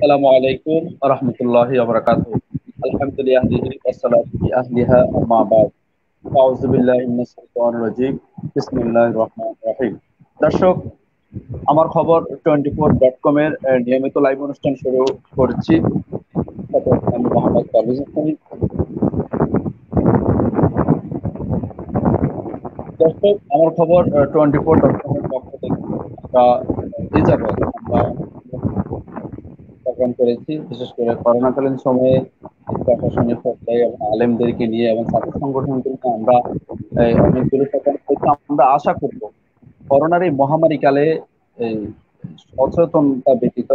আসসালামু আলাইকুম ওয়া রাহমাতুল্লাহি ওয়া বারাকাতুহু। আলহামদুলিল্লাহি ওয়াসসালাতু ফি আহলিহা আম্মা বা'দ। আউযু বিল্লাহি মিনাশ শাইতানির রাজীম। বিসমিল্লাহির রহমানির রহিম। দর্শক, আমার খবর 24.com এর নিয়মিত লাইভ অনুষ্ঠান শুরু করছি। সাথে আমি মোহাম্মদ পারভেজ হোসেন। দর্শক, আমার খবর 24.com এর পক্ষ থেকে আমরা এই যাবৎ আমরা প্রোগ্রাম করেছি, বিশেষ করে করোনাকালীন সময়ে প্রশাসনিক পর্যায়ে এবং আলেমদেরকে নিয়ে এবং ছাত্র সংগঠনকে নিয়ে আমরা অনেকগুলো প্রোগ্রাম করেছি। আমরা আশা করব করোনার এই মহামারী কালে এই সচেতনতা ব্যতীত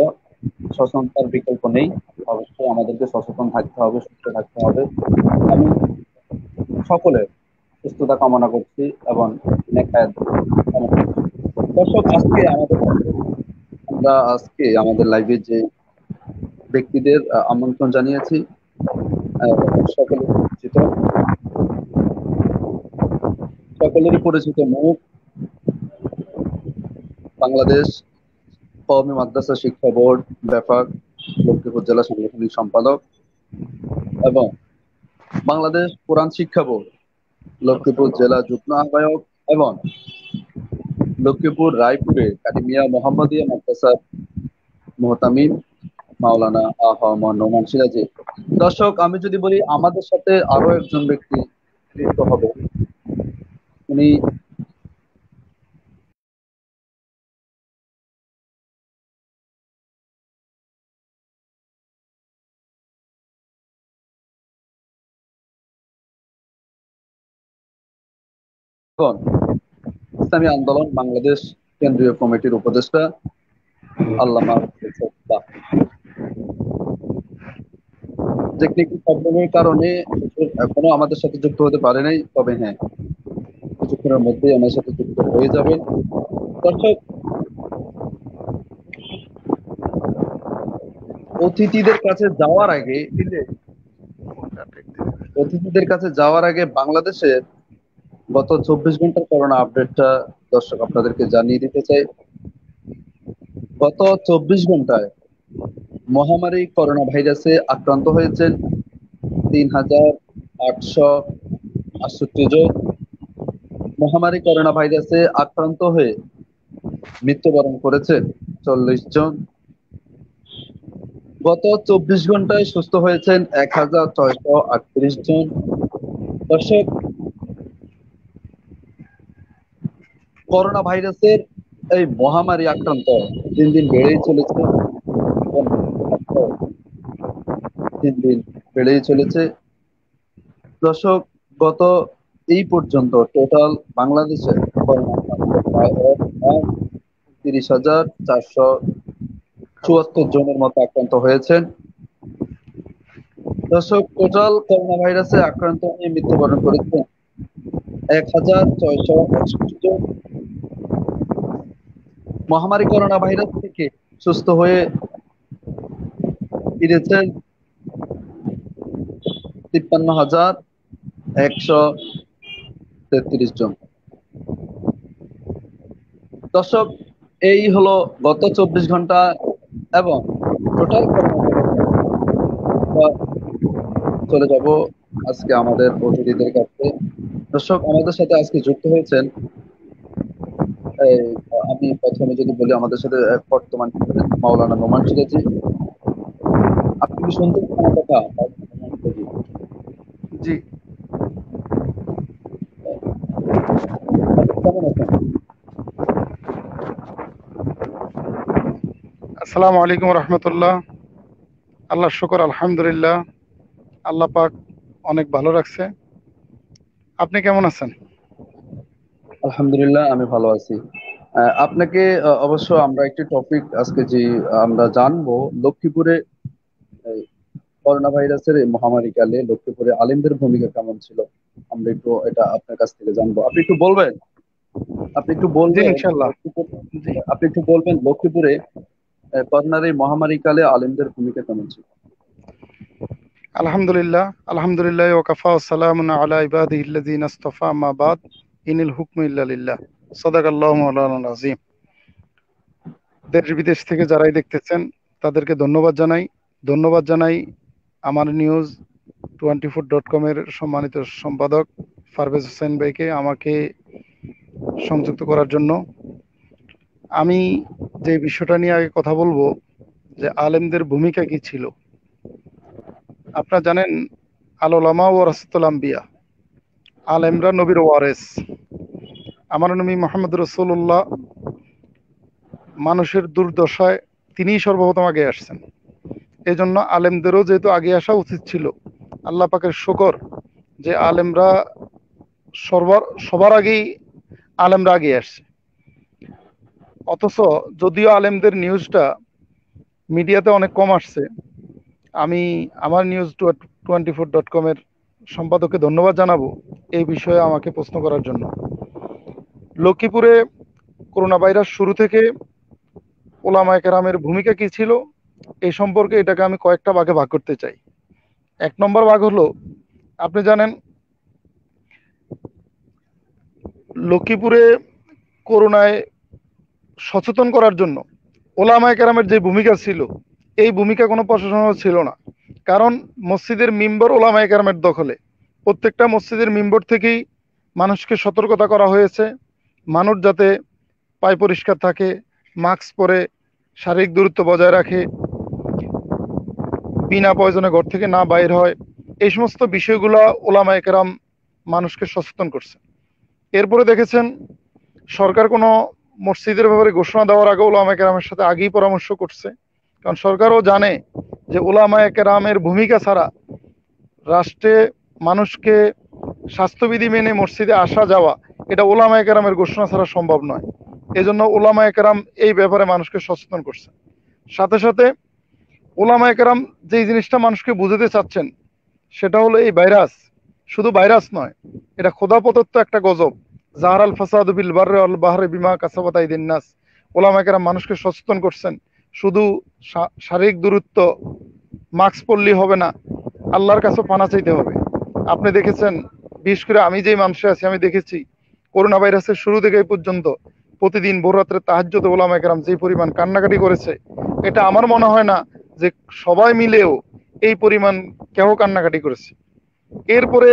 সচেতনতার বিকল্প নেই। অবশ্যই আমাদেরকে সচেতন থাকতে হবে, সুস্থ থাকতে হবে। আমি সকলের সুস্থতা কামনা করছি এবং নেক হায়াত কামনা করছি। দর্শক, আজকে আমাদের লাইভে যে ব্যক্তিদের আমন্ত্রণ জানিয়েছি, সকলেরই পরিচিত মুখ, বাংলাদেশ কওমি মাদ্রাসা শিক্ষা বোর্ড ব্যাপক লক্ষ্মীপুর জেলা সাংগঠনিক সম্পাদক এবং বাংলাদেশ কোরআন শিক্ষা বোর্ড লক্ষ্মীপুর জেলা যুগ্ম আহ্বায়ক এবং লক্ষ্মীপুর রায়পুরে কারিমিয়া মোহাম্মদিয়া মাদ্রাসার মুহতামিম মাওলানা নোমান সিরাজি। দর্শক, আমি যদি বলি আমাদের সাথে আরো একজন ব্যক্তি যুক্ত হবে, উনি ইসলামী আন্দোলন বাংলাদেশ কেন্দ্রীয় কমিটির উপদেষ্টা আল্লামা টেকনিক্যাল প্রবলেমের কারণে এখনো আমাদের সাথে যুক্ত হতে পারে নাই, তবে হ্যাঁ, কিছুক্ষণের মধ্যেই আমার সাথে যুক্ত হয়ে যাবে। দর্শক, অতিথিদের কাছে যাওয়ার আগে বাংলাদেশের গত 24 ঘন্টার করোনা আপডেটটা দর্শক আপনাদেরকে জানিয়ে দিতে চাই। গত 24 ঘন্টায় মহামারী করোনা ভাইরাসে আক্রান্ত হয়েছেন 3,868 জন। মহামারী করোনা ভাইরাসে আক্রান্ত হয়ে মৃত্যুবরণ করেছেন 40 জন। গত 24 ঘন্টায় সুস্থ হয়েছেন 1,638 জন। দর্শক, করোনা ভাইরাসের এই মহামারী আক্রান্ত দিন দিন বেড়েই চলেছে, দিন দিন বেড়েই চলেছে। দর্শক, গত এই পর্যন্ত টোটাল বাংলাদেশে করোনা আক্রান্ত প্রায় 30,474 জনের মতো আক্রান্ত হয়েছেন। দর্শক, টোটাল করোনা ভাইরাসে আক্রান্ত হয়ে মৃত্যুবরণ করেছেন 1,668 জন। মহামারী করোনা ভাইরাস থেকে সুস্থ হয়ে ফিরেছেন 53,133 জন। দর্শক, এই হলো গত 24 ঘন্টা এবং টোটাল চলে যাব আজকে আমাদের অতিথিদের কাছে। দর্শক, আমাদের সাথে আজকে যুক্ত হয়েছেন, আমি প্রথমে যদি বলি আমাদের সাথে বর্তমান মাওলানা নোমান সিরাজি। আপনি কি শুনতে পাচ্ছেন আমার কথা? জি, কেমন আছেন? আসসালামু আলাইকুম রহমতুল্লাহ। আল্লাহ শুকর, আলহামদুলিল্লাহ। আল্লাহ পাক অনেক ভালো রাখছে। আপনি কেমন আছেন? আলহামদুলিল্লাহ, আমি ভালো আছি। আপনাকে অবশ্য আমরা একটি টপিক আজকে যে আমরা জানবো, লক্ষ্মীপুরে করোনা ভাইরাসের এই মহামারীকালে লক্ষ্মীপুরে আলেমদের ভূমিকা কেমন ছিল, আমরা একটু এটা আপনার কাছ থেকে জানবো। আপনি একটু বলবেন জি, ইনশাল্লাহ। জি, আপনি একটু বলবেন লক্ষ্মীপুরে করোনার এই মহামারীকালে আলেমদের ভূমিকা কেমন ছিল? আলহামদুলিল্লাহ, আলহামদুলিল্লাহ ওয়াকাফা ওয়াসসালামুন আলা ইবাদিহিল্লাযিনা ইসতাফা, আম্মা বাদ, ইনিল হুকমু ইল্লা লিল্লাহ। সাদাকাল্লাহু মাওলানাল আযীম। দেশ বিদেশ থেকে যারাই দেখতেছেন, তাদেরকে ধন্যবাদ জানাই আমার নিউজ 24.com এর সম্মানিত সম্পাদক পারভেজ হোসেন ভাইকে আমাকে সংযুক্ত করার জন্য। আমি যে বিষয়টা নিয়ে আগে কথা বলবো যে আলেমদের ভূমিকা কি ছিল। আপনারা জানেন আল উলামা ওয়ারাসাতুল আম্বিয়া, আলেমরা নবীর ওয়ারেস। আমার নবী মুহাম্মদ রাসূলুল্লাহ মানুষের দুর্দশায় তিনিই সর্বপ্রথম আগে আসছেন। এই জন্য আলেমদেরও যেহেতু আগে আসা উচিত ছিল। আল্লাহ পাকের শুকর যে আলেমরা সবার আগেই আলেমরা আগে আসছে। অথচ যদিও আলেমদের নিউজটা মিডিয়াতে অনেক কম আসছে, আমি আমার নিউজ 24.com এর সম্পাদককে ধন্যবাদ জানাবো এই বিষয়ে আমাকে প্রশ্ন করার জন্য। লক্ষ্মীপুরে করোনা ভাইরাস শুরু থেকে ওলামায়ে কেরামের ভূমিকা কি ছিল এই সম্পর্কে এটাকে আমি কয়েকটা ভাগে ভাগ করতে চাই। 1 নম্বর ভাগ হলো, আপনি জানেন লক্ষ্মীপুরে করোনায় সচেতন করার জন্য ওলামায়ে কেরামের যে ভূমিকা ছিল এই ভূমিকা কোনো প্রশাসনের ছিল না। কারণ মসজিদের মিম্বর ওলামায়ে কেরামের দখলে। প্রত্যেকটা মসজিদের মিম্বর থেকেই মানুষকে সতর্কতা করা হয়েছে মানুষ যাতে পায় পরিষ্কার থাকে, মাস্ক পরে, শারীরিক দূরত্ব বজায় রাখে, বিনা প্রয়োজনে ঘর থেকে না বাইর হয়। এই সমস্ত বিষয়গুলো ওলামায়ে কেরাম মানুষকে সচেতন করছে। এরপরে দেখেছেন সরকার কোনো মসজিদের ব্যাপারে ঘোষণা দেওয়ার আগে ওলামায়ে কেরামের সাথে আগেই পরামর্শ করছে। কারণ সরকারও জানে যে ওলামায়ে কেরামের ভূমিকা ছাড়া রাষ্ট্রে মানুষকে স্বাস্থ্যবিধি মেনে মসজিদে আসা যাওয়া এটা ওলামায়ে কেরামের ঘোষণা ছাড়া সম্ভব নয়। এজন্য ওলামায়ে কেরাম এই ব্যাপারে মানুষকে সচেতন করছে। সাথে সাথে ওলামায়ে কেরাম যেই জিনিসটা মানুষকে বুঝাতে চাচ্ছেন সেটা হলো এই ভাইরাস শুধু ভাইরাস নয়, এটা খোদা প্রদত্ত একটা গজব। জাহারাল ফাসাদু বিল বাররি ওয়াল বাহরি বিমা কাসাবাত আইদিন নাস। ওলামায়ে কেরাম মানুষকে সচেতন করছেন শুধু শারীরিক দূরত্ব, মাস্ক পরলেই হবে না, আল্লাহর কাছে পানা চাইতে হবে। আপনি দেখেছেন, বিশেষ করে আমি যেই মানুষে আছি আমি দেখেছি করোনা ভাইরাসের শুরু থেকে এই পর্যন্ত প্রতিদিন ভোর রাত্রে তাহাজ্জুদে ওলামায়ে কেরাম যে পরিমাণ কান্নাকাটি করেছে, এটা আমার মনে হয় না যে সবাই মিলেও এই পরিমাণ কেউ কান্নাকাটি করেছে। এরপরে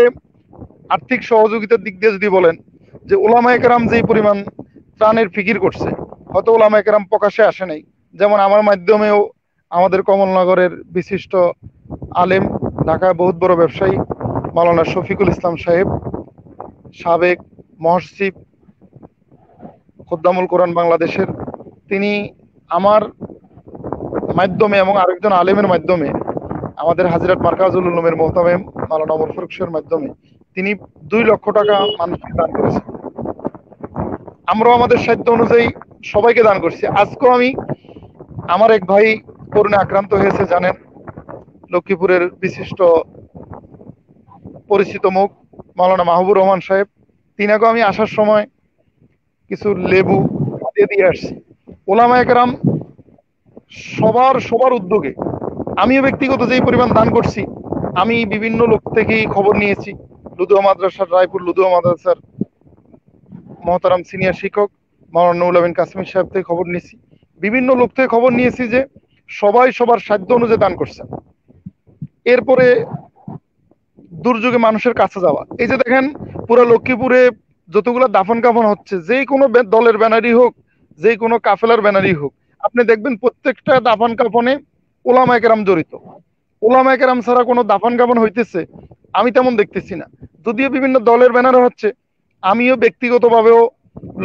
আর্থিক সহযোগিতার দিক দিয়ে যদি বলেন যে ওলামায়ে কেরাম যেই পরিমাণ ত্রাণের ফিকির করছে, হয়তো ওলামায়ে কেরাম প্রকাশ্যে আসে নাই। যেমন আমার মাধ্যমেও আমাদের কমলনগরের বিশিষ্ট আলেম, ঢাকায় বহুত বড় ব্যবসায়ী মাওলানা শফিকুল ইসলাম সাহেব, সাবেক মহাসচিব খুদ্দামুল কোরআন বাংলাদেশের, তিনি আমার মাধ্যমে এবং আরেকজন আলেমের মাধ্যমে আমাদের হাজিরাট মার্কাজুল উলুমের মোহতামেম মাওলানা ওমর ফারুক সাহেবের মাধ্যমে তিনি 2 লক্ষ টাকা মানুষকে দান করেছেন। আমরাও আমাদের সাধ্য অনুযায়ী সবাইকে দান করছি। আজকেও আমি, আমার এক ভাই করোনা আক্রান্ত হয়েছে জানেন, লক্ষ্মীপুরের বিশিষ্ট পরিচিত মুখ মাওলানা মাহবুবুর রহমান সাহেব, তিনাকেও আমি আসার সময় কিছু লেবু দিয়ে আসছি। ওলামায়ে কেরাম সবার উদ্যোগে, আমিও ব্যক্তিগত যেই পরিমাণ দান করছি, আমি বিভিন্ন লোক থেকেই খবর নিয়েছি। লুদুয়া মাদ্রাসার, রায়পুর লুদুয়া মাদ্রাসার মহতারাম সিনিয়র শিক্ষক মাওলানা নুরুল আমিন কাসেমী সাহেব থেকে খবর নিয়েছি, বিভিন্ন লোক থেকে খবর নিয়েছি যে সবাই সবার সাধ্য অনুযায়ী দান করছে। এরপরে দুর্যোগে মানুষের কাছে যাওয়া, এই যে দেখেন পুরো লক্ষ্মীপুরে যতগুলো দাফন কাফন হচ্ছে, যেই কোনো দলের ব্যানারই হোক, যেই কোনো কাফেলার ব্যানারই হোক, আপনি দেখবেন প্রত্যেকটা দাফন কাফনে ওলামায়ে কেরাম জড়িত। ওলামায়ে কেরাম ছাড়া কোনো দাফন কাফন হইতেছে আমি তেমন দেখতেছি না। যদিও বিভিন্ন দলের ব্যানারে হচ্ছে, আমিও ব্যক্তিগতভাবেও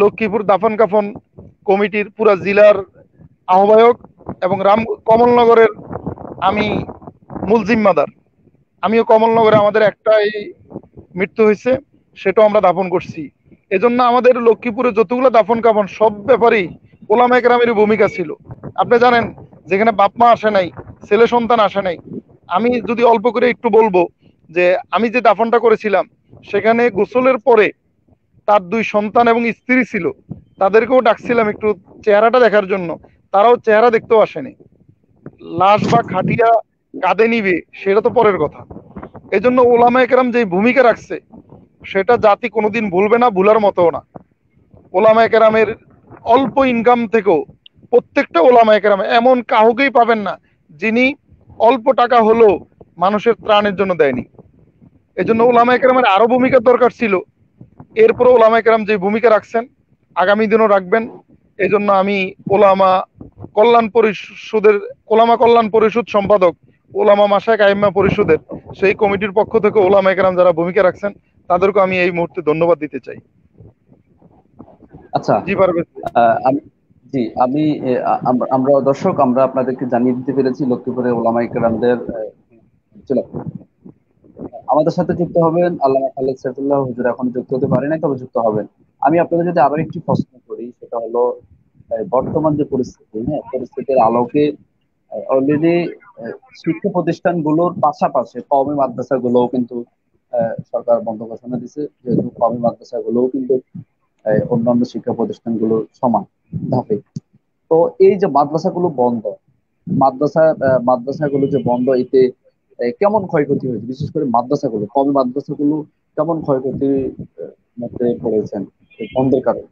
লক্ষ্মীপুর দাফন কাফন কমিটির পুরা জেলার আহ্বায়ক এবং কমলনগরের আমি মূল জিম্মাদার। আমিও কমলনগরে আমাদের একটাই মৃত্যু হয়েছে, সেটাও আমরা দাফন করছি। এজন্য আমাদের লক্ষ্মীপুরে যতগুলো দাফন কাফন সব ব্যাপারেই ওলামায়ে কেরামের ভূমিকা ছিল। আপনি জানেন যেখানে বাপ মা আসে নাই, ছেলে সন্তান আসে নাই, আমি যদি অল্প করে একটু বলবো যে আমি যে দাফনটা করেছিলাম সেখানে গোসলের পরে তার 2 সন্তান এবং স্ত্রী ছিল, তাদেরকেও ডাকছিলাম একটু চেহারাটা দেখার জন্য, তারাও চেহারা দেখতেও আসেনি। লাশ বা খাটিয়া কাঁধে নিবে সেটা তো পরের কথা। এজন্য ওলামায়ে কেরাম যে ভূমিকা রাখছে সেটা জাতি কোনোদিন ভুলবে না, ভুলার মতো না। ওলামায়ে কেরামের অল্প ইনকাম থেকেও প্রত্যেকটা ওলামায়ে কেরাম, এমন কাউকেই পাবেন না যিনি অল্প টাকা হলেও মানুষের ত্রাণের জন্য দেয়নি। এজন্য ওলামায়ে কেরামের আরো ভূমিকা দরকার ছিল। এরপরে ওলামায়ে কেরাম যে ভূমিকা রাখছেন আগামী দিনও রাখবেন। এই জন্য আমি ওলামা কল্যাণ পরিষদের ওলামা কল্যাণ পরিষদ সম্পাদক, ওলামা মাশায়েখ আইম্মা পরিষদের সেই কমিটির পক্ষ থেকে ওলামায়ে কেরাম যারা ভূমিকা রাখছেন তাদেরকে আমি এই মুহূর্তে ধন্যবাদ দিতে চাই। আচ্ছা, জি পারবেন। আমি জি আমি আমরা দর্শক আমরা আপনাদেরকে জানিয়ে দিতে পেরেছি লক্ষ্মীপুরে ওলামায়ে কেরামদের ছিল। আমাদের সাথে যুক্ত হবেন আল্লামা খালেদ সাইফুল্লাহ হুজুর, এখন যুক্ত হতে পারে নাই, তবে যুক্ত হবেন। আমি আপনাদের যদি আবার একটি প্রশ্ন করি, সেটা হলো বর্তমান যে পরিস্থিতি, হ্যাঁ, পরিস্থিতির আলোকে অলরেডি শিক্ষা প্রতিষ্ঠানগুলোর পাশাপাশি কওমি মাদ্রাসাগুলোও কিন্তু সরকার বন্ধ ঘোষণা দিছে, যেহেতু কওমি মাদ্রাসাগুলোও কিন্তু অন্যান্য শিক্ষা প্রতিষ্ঠানগুলোর সমান ধাপে। তো এই যে মাদ্রাসাগুলো বন্ধ, মাদ্রাসাগুলো যে বন্ধ, এতে কেমন ক্ষয়ক্ষতি হয়েছে? বিশেষ করে মাদ্রাসাগুলো, কওমি মাদ্রাসাগুলো কেমন ক্ষয়ক্ষতির মধ্যে পড়েছেন এই বন্ধের কারণে?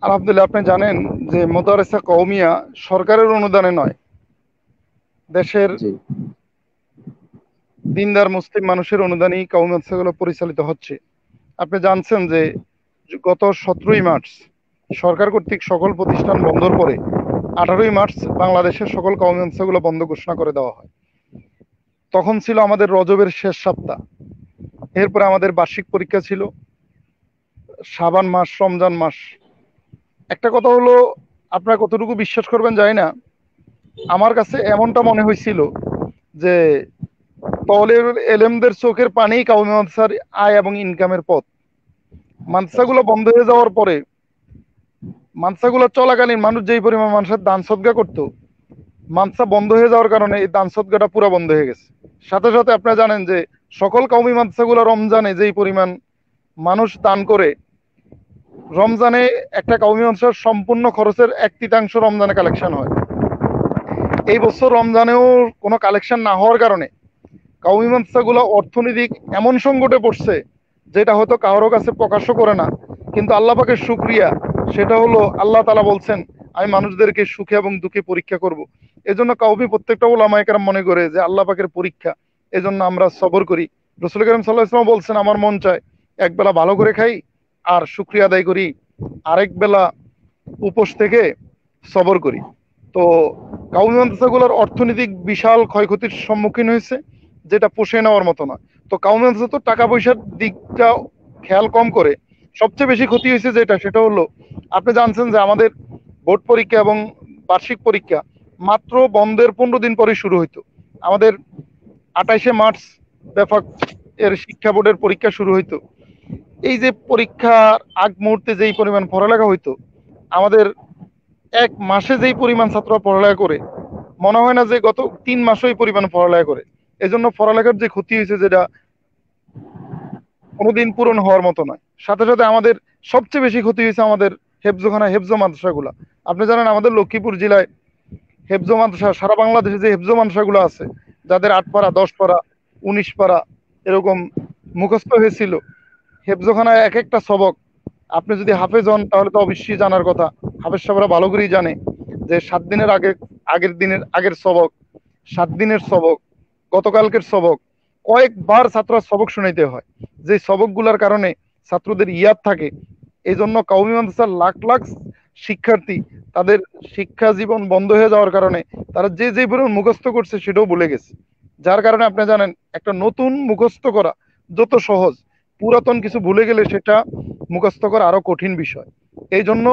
আলহামদুলিল্লাহ, আপনি জানেন যে মাদ্রাসা কওমিয়া সরকারের অনুদানে নয়, দেশের জি দিনদার মুসলিম মানুষের অনুদানেই কওমি মাদ্রাসাগুলো পরিচালিত হচ্ছে। আপনি জানছেন যে গত 17ই মার্চ সরকার কর্তৃক সকল প্রতিষ্ঠান বন্ধর পরে 18ই মার্চ বাংলাদেশের সকল কওমি মাদ্রাসাগুলো বন্ধ ঘোষণা করে দেওয়া হয়। তখন ছিল আমাদের রজবের শেষ সপ্তাহ, এরপরে আমাদের বার্ষিক পরীক্ষা ছিল শাবান মাস, রমজান মাস। একটা কথা হলো, আপনারা কতটুকু বিশ্বাস করবেন জানি না, আমার কাছে এমনটা মনে হয়েছিল যে তলের এলেমদের চোখের পানি কওমি মাদ্রাসার আয় এবং ইনকামের পথ। মাদ্রাসাগুলো বন্ধ হয়ে যাওয়ার পরে মাদ্রাসাগুলো চলাকালীন মানুষ যেই পরিমাণ মানুষের দান সদকা করতো, মাদ্রাসা বন্ধ হয়ে যাওয়ার কারণে এই দান সদকাটা পুরো বন্ধ হয়ে গেছে। সাথে সাথে আপনারা জানেন যে সকল কওমি মাদ্রাসাগুলো রমজানে যেই পরিমাণ মানুষ দান করে, রমজানে একটা কওমি মাদ্রাসার সম্পূর্ণ খরচের 1/3 রমজানে কালেকশন হয়। এই বছর রমজানেও কোনো কালেকশন না হওয়ার কারণে কওমি মাদ্রাসাগুলো অর্থনৈতিক এমন সংকটে পড়ছে যেটা হয়তো কারোর কাছে প্রকাশ্য করে না, কিন্তু আল্লাহ পাকের শুকরিয়া, সেটা হলো আল্লাহ তাআলা বলছেন আমি মানুষদেরকে সুখে এবং দুঃখে পরীক্ষা করব। এজন্য কওমি প্রত্যেকটা উলামায়ে কেরাম মনে করে যে আল্লাহ পাকের পরীক্ষা, এজন্য আমরা সবর করি। রাসূল করিম সাল্লাল্লাহু আলাইহি ওয়াসাল্লাম বলছেন আমার মন চায় একবেলা ভালো করে খাই আর শুকরিয়া আদায় করি, আরেক বেলা উপোস থেকে সবর করি। তো কওমি মাদ্রাসাগুলোর অর্থনৈতিক বিশাল ক্ষয়ক্ষতির সম্মুখীন হয়েছে, যেটা পুষে নেওয়ার মতো না। তো কওমি মাদ্রাসা তো টাকা পয়সার দিকটা খেয়াল কম করে, সবচেয়ে বেশি ক্ষতি হয়েছে সেটা হলো, আপনি জানছেন যে আমাদের বোর্ড পরীক্ষা এবং বার্ষিক পরীক্ষা মাত্র বন্ধের 15 দিন পরে শুরু হইতো। আমাদের 28শে মার্চ বেফাক এর শিক্ষা বোর্ডের পরীক্ষা শুরু হইতো। এই যে পরীক্ষার আগ মুহূর্তে যেই পরিমাণ পড়ালেখা হইতো, আমাদের এক মাসে যেই পরিমাণ ছাত্ররা পড়ালেখা করে, মনে হয় না যে গত 3 মাসও এই পরিমাণ পড়ালেখা করে। এজন্য পড়ালেখার যে ক্ষতি হয়েছে, যেটা কোনোদিন পূরণ হওয়ার মতো নয়। সাথে সাথে আমাদের সবচেয়ে বেশি ক্ষতি হয়েছে আমাদের হেফজোখানা, হেফজো মাদ্রাসাগুলা। আপনি জানেন আমাদের লক্ষ্মীপুর জেলায় হেফজো মাদ্রাসা, সারা বাংলাদেশে যে হেফজো মাদ্রাসাগুলো আছে, যাদের 8 পারা, 10 পারা, 19 পারা এরকম মুখস্থ হয়েছিল, হেফজোখানায় এক একটা সবক, আপনি যদি হাফেজ হন তাহলে তো অবশ্যই জানার কথা, হাফেজ সাহেবরা ভালো করেই জানে যে 7 দিনের আগের দিনের আগের সবক, 7 দিনের সবক, গতকালকের সবক, কয়েকবার ছাত্ররা সবক শুনাইতে হয়। যে সবকগুলোর কারণে ছাত্রদের ইয়াদ থাকে। এই জন্য কওমি মাদ্রাসার লাখ লাখ শিক্ষার্থী, তাদের শিক্ষা জীবন বন্ধ হয়ে যাওয়ার কারণে তারা যে যে পরিমাণ মুখস্থ করছে সেটাও ভুলে গেছে। যার কারণে আপনি জানেন একটা নতুন মুখস্থ করা যত সহজ, পুরাতন কিছু ভুলে গেলে সেটা মুখস্থ করা আরো কঠিন বিষয়। এই জন্য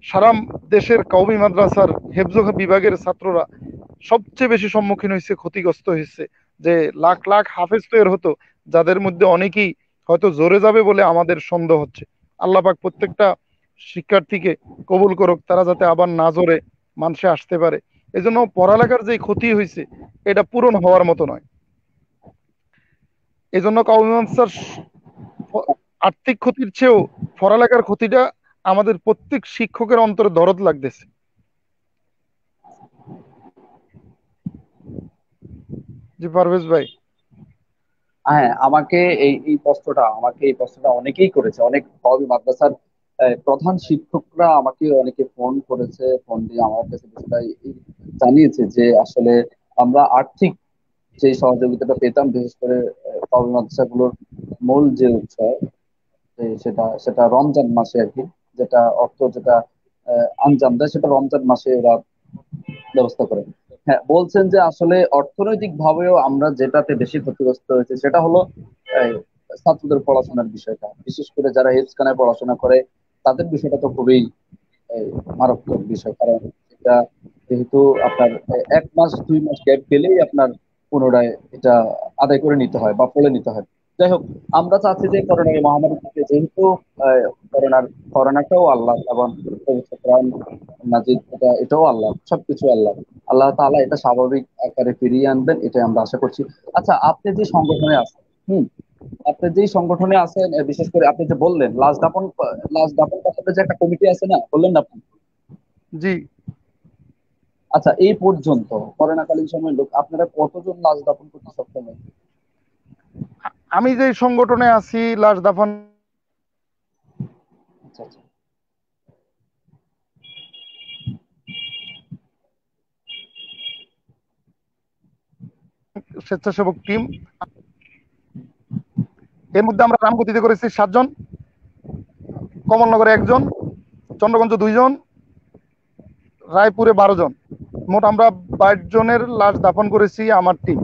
সারা দেশের কওমি মাদ্রাসার হেফজো বিভাগের ছাত্ররা সবচেয়ে বেশি সম্মুখীন হয়েছে, ক্ষতিগ্রস্ত হয়েছে। যে লাখ লাখ হাফেজ তৈরি হতো, যাদের মধ্যে অনেকেই হয়তো জোরে যাবে বলে আমাদের সন্দেহ হচ্ছে। আল্লাহ পাক প্রত্যেকটা শিক্ষার্থীকে কবুল করুক, তারা যাতে আবার না জোরে মানুষে আসতে পারে। এজন্য পড়ালেখার যে ক্ষতি হয়েছে এটা পূরণ হওয়ার মতো নয়। এজন্য কওমি মাদ্রাসার আর্থিক ক্ষতির চেয়েও পড়ালেখার ক্ষতিটা আমাদের প্রত্যেক শিক্ষকের অন্তরে দরদ লাগতেছে। জি পারভেজ ভাই। হ্যাঁ, আমাকে এই প্রশ্নটা অনেকেই করেছে, অনেক কওমি মাদ্রাসার প্রধান শিক্ষকরা আমাকে অনেকে ফোন করেছে, ফোন দিয়ে আমার কাছে বিষয়টা জানিয়েছে যে আসলে আমরা আর্থিক যে সহযোগিতাটা পেতাম, বিশেষ করে কওমি মাদ্রাসাগুলোর মূল যে উৎস সেটা সেটা রমজান মাসে আর কি, যেটা অর্থ যেটা আঞ্জাম দেয় সেটা রমজান মাসে ওরা ব্যবস্থা করে। হ্যাঁ, বলছেন যে আসলে অর্থনৈতিক ভাবেও আমরা যেটাতে বেশি ক্ষতিগ্রস্ত হয়েছে সেটা হলো এই, ছাত্রদের পড়াশোনার বিষয়টা, বিশেষ করে যারা হেফজখানায় পড়াশোনা করে তাদের বিষয়টা তো খুবই এই, মারাত্মক বিষয়। কারণ এটা যেহেতু আপনার 1 মাস 2 মাস গ্যাপ গেলেই আপনার পুনরায় এটা আদায় করে নিতে হয় বা পড়ে নিতে হয়। যাই হোক, আমরা চাচ্ছি যে করোনা এই মহামারী থেকে, যেহেতু করোনার করোনাটাও আল্লাহ এবং পবিত্র কোরআন নাজিল এটাও আল্লাহ, সবকিছু আল্লাহ। আল্লাহ তাআলা এটা স্বাভাবিক আকারে ফিরিয়ে আনবেন, এটাই আমরা আশা করছি। আচ্ছা, আপনি যে সংগঠনে আছেন, হুম, আপনি যেই সংগঠনে আছেন, বিশেষ করে আপনি যে বললেন লাশ দাফন কাফনের যে একটা কমিটি আছে না, বললেন না আপনি? জি। আচ্ছা, এই পর্যন্ত করোনাকালীন সময় লোক আপনারা কতজন লাশ দাফন করতে সক্ষম হয়েছে? আমি যে সংগঠনে আছি লাশ দাফন আচ্ছা আচ্ছা। স্বেচ্ছাসেবক টিম, এর মধ্যে আমরা রামগতিতে করেছি 7 জন, কমলনগরে 1 জন, চন্দ্রগঞ্জ 2 জন, রায়পুরে 12 জন। মোট আমরা 22 জনের লাশ দাফন করেছি আমার টিম।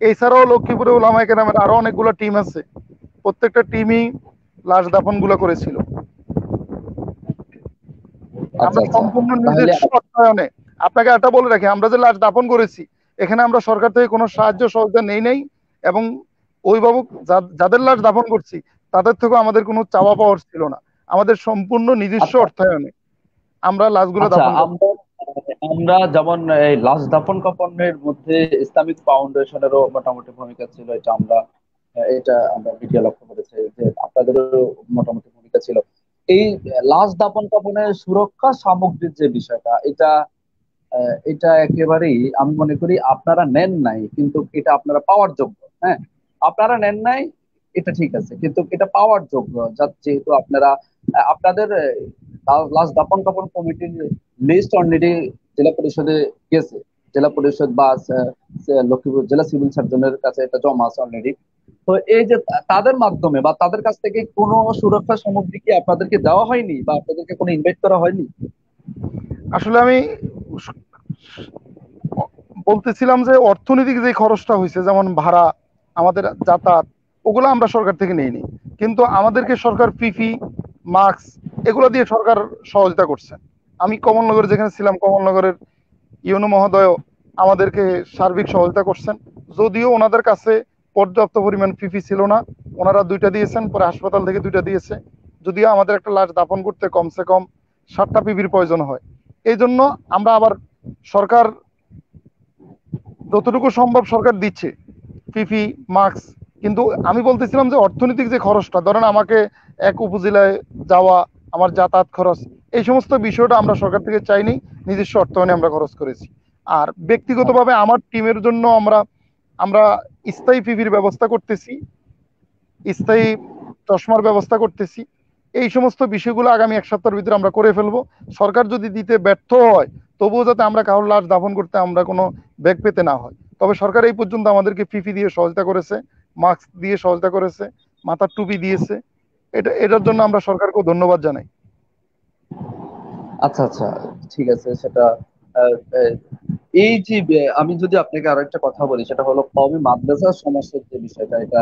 এছাড়াও লক্ষ্মীপুরে ওলামায়ে কেরামের আরো অনেকগুলো টিম আছে, প্রত্যেকটা টিমই লাশ দাফন গুলো করেছিল। আচ্ছা আমরা আচ্ছা। সম্পূর্ণ তাহলে নিজস্ব অর্থায়নে, আপনাকে একটা বলে রাখি, আমরা যে লাশ দাফন করেছি এখানে আমরা সরকার থেকে কোনো সাহায্য সহযোগিতা নেই নাই, এবং অভিভাবক যাদের লাশ দাফন করছি তাদের থেকেও আমাদের কোনো চাওয়া পাওয়ার ছিল না। আমাদের সম্পূর্ণ নিজস্ব আচ্ছা অর্থায়নে আমরা লাশগুলো আচ্ছা, দাফন করি। আমরা আমরা যেমন এই লাশ দাফন কাফনের মধ্যে ইসলামিক ফাউন্ডেশনেরও মোটামুটি ভূমিকা ছিল, এটা আমরা ভিডিও লক্ষ্য করেছি যে আপনাদেরও মোটামুটি ভূমিকা ছিল। এই লাশ দাফন কাফনের সুরক্ষা সামগ্রীর যে বিষয়টা, এটা একেবারেই আমি মনে করি আপনারা নেন নাই, কিন্তু এটা আপনারা পাওয়ার যোগ্য। হ্যাঁ, আপনারা নেন নাই, এটা ঠিক আছে, কিন্তু এটা পাওয়ার যোগ্য। যেহেতু আপনারা আপনাদের লাশ দাফন কাফন কমিটির লিস্ট অলরেডি জেলা পরিষদে গেছে, জেলা পরিষদ বা লক্ষ্মীপুর জেলা সিভিল সার্জনের কাছে এটা জমা আছে অলরেডি। তো এই যে তাদের মাধ্যমে বা তাদের কাছ থেকে কোনো সুরক্ষা সামগ্রী কি আপনাদেরকে দেওয়া হয়নি, বা আপনাদেরকে কোনো ইনভাইট করা হয়নি? আসলে আমি বলতেছিলাম যে অর্থনৈতিক যে খরচটা হয়েছে, যেমন ভাড়া, আমাদের যাতায়াত, ওগুলো আমরা সরকার থেকে নিইনি, কিন্তু আমাদেরকে সরকার পিপি, মাস্ক এগুলো দিয়ে সরকার সহযোগিতা করছে। আমি কমলনগরে যেখানে ছিলাম, কমলনগরের ইউনো মহোদয় আমাদেরকে সার্বিক সহযোগিতা করছেন। যদিও ওনাদের কাছে পর্যাপ্ত পরিমাণ পিপি ছিল না, ওনারা 2টা দিয়েছেন, পরে হাসপাতাল থেকে 2টা দিয়েছে। যদিও আমাদের একটা লাশ দাফন করতে কমসে কম 7টা পিপির প্রয়োজন হয়। এই জন্য আমরা আবার সরকার যতটুকু সম্ভব সরকার দিচ্ছে পিপি, মাস্ক। কিন্তু আমি বলতেছিলাম যে অর্থনৈতিক যে খরচটা, ধরেন আমাকে এক উপজেলায় যাওয়া, আমার যাতায়াত খরচ, এই সমস্ত বিষয়টা আমরা সরকার থেকে চাইনি, নিজস্ব অর্থায়নে আমরা খরচ করেছি। আর ব্যক্তিগতভাবে আমার টিমের জন্য আমরা আমরা স্থায়ী পিপির ব্যবস্থা করতেছি, স্থায়ী চশমার ব্যবস্থা করতেছি। এই সমস্ত বিষয়গুলো আগামী 1 সপ্তাহের ভিতরে আমরা করে ফেলবো। সরকার যদি দিতে ব্যর্থ হয় তবুও যাতে আমরা কারোর লাশ দাফন করতে আমরা কোনো ব্যাগ পেতে না হয়। তবে সরকার এই পর্যন্ত আমাদেরকে পিপি দিয়ে সহযোগিতা করেছে, মাস্ক দিয়ে সহযোগিতা করেছে, মাথার টুপি দিয়েছে। এটার জন্য আমরা সরকারকেও ধন্যবাদ জানাই। আচ্ছা আচ্ছা, ঠিক আছে। সেটা আহ, আহ, এই যে আমি যদি আপনাকে আরো একটা কথা বলি, সেটা হলো কওমি মাদ্রাসার সমস্যার যে বিষয়টা, এটা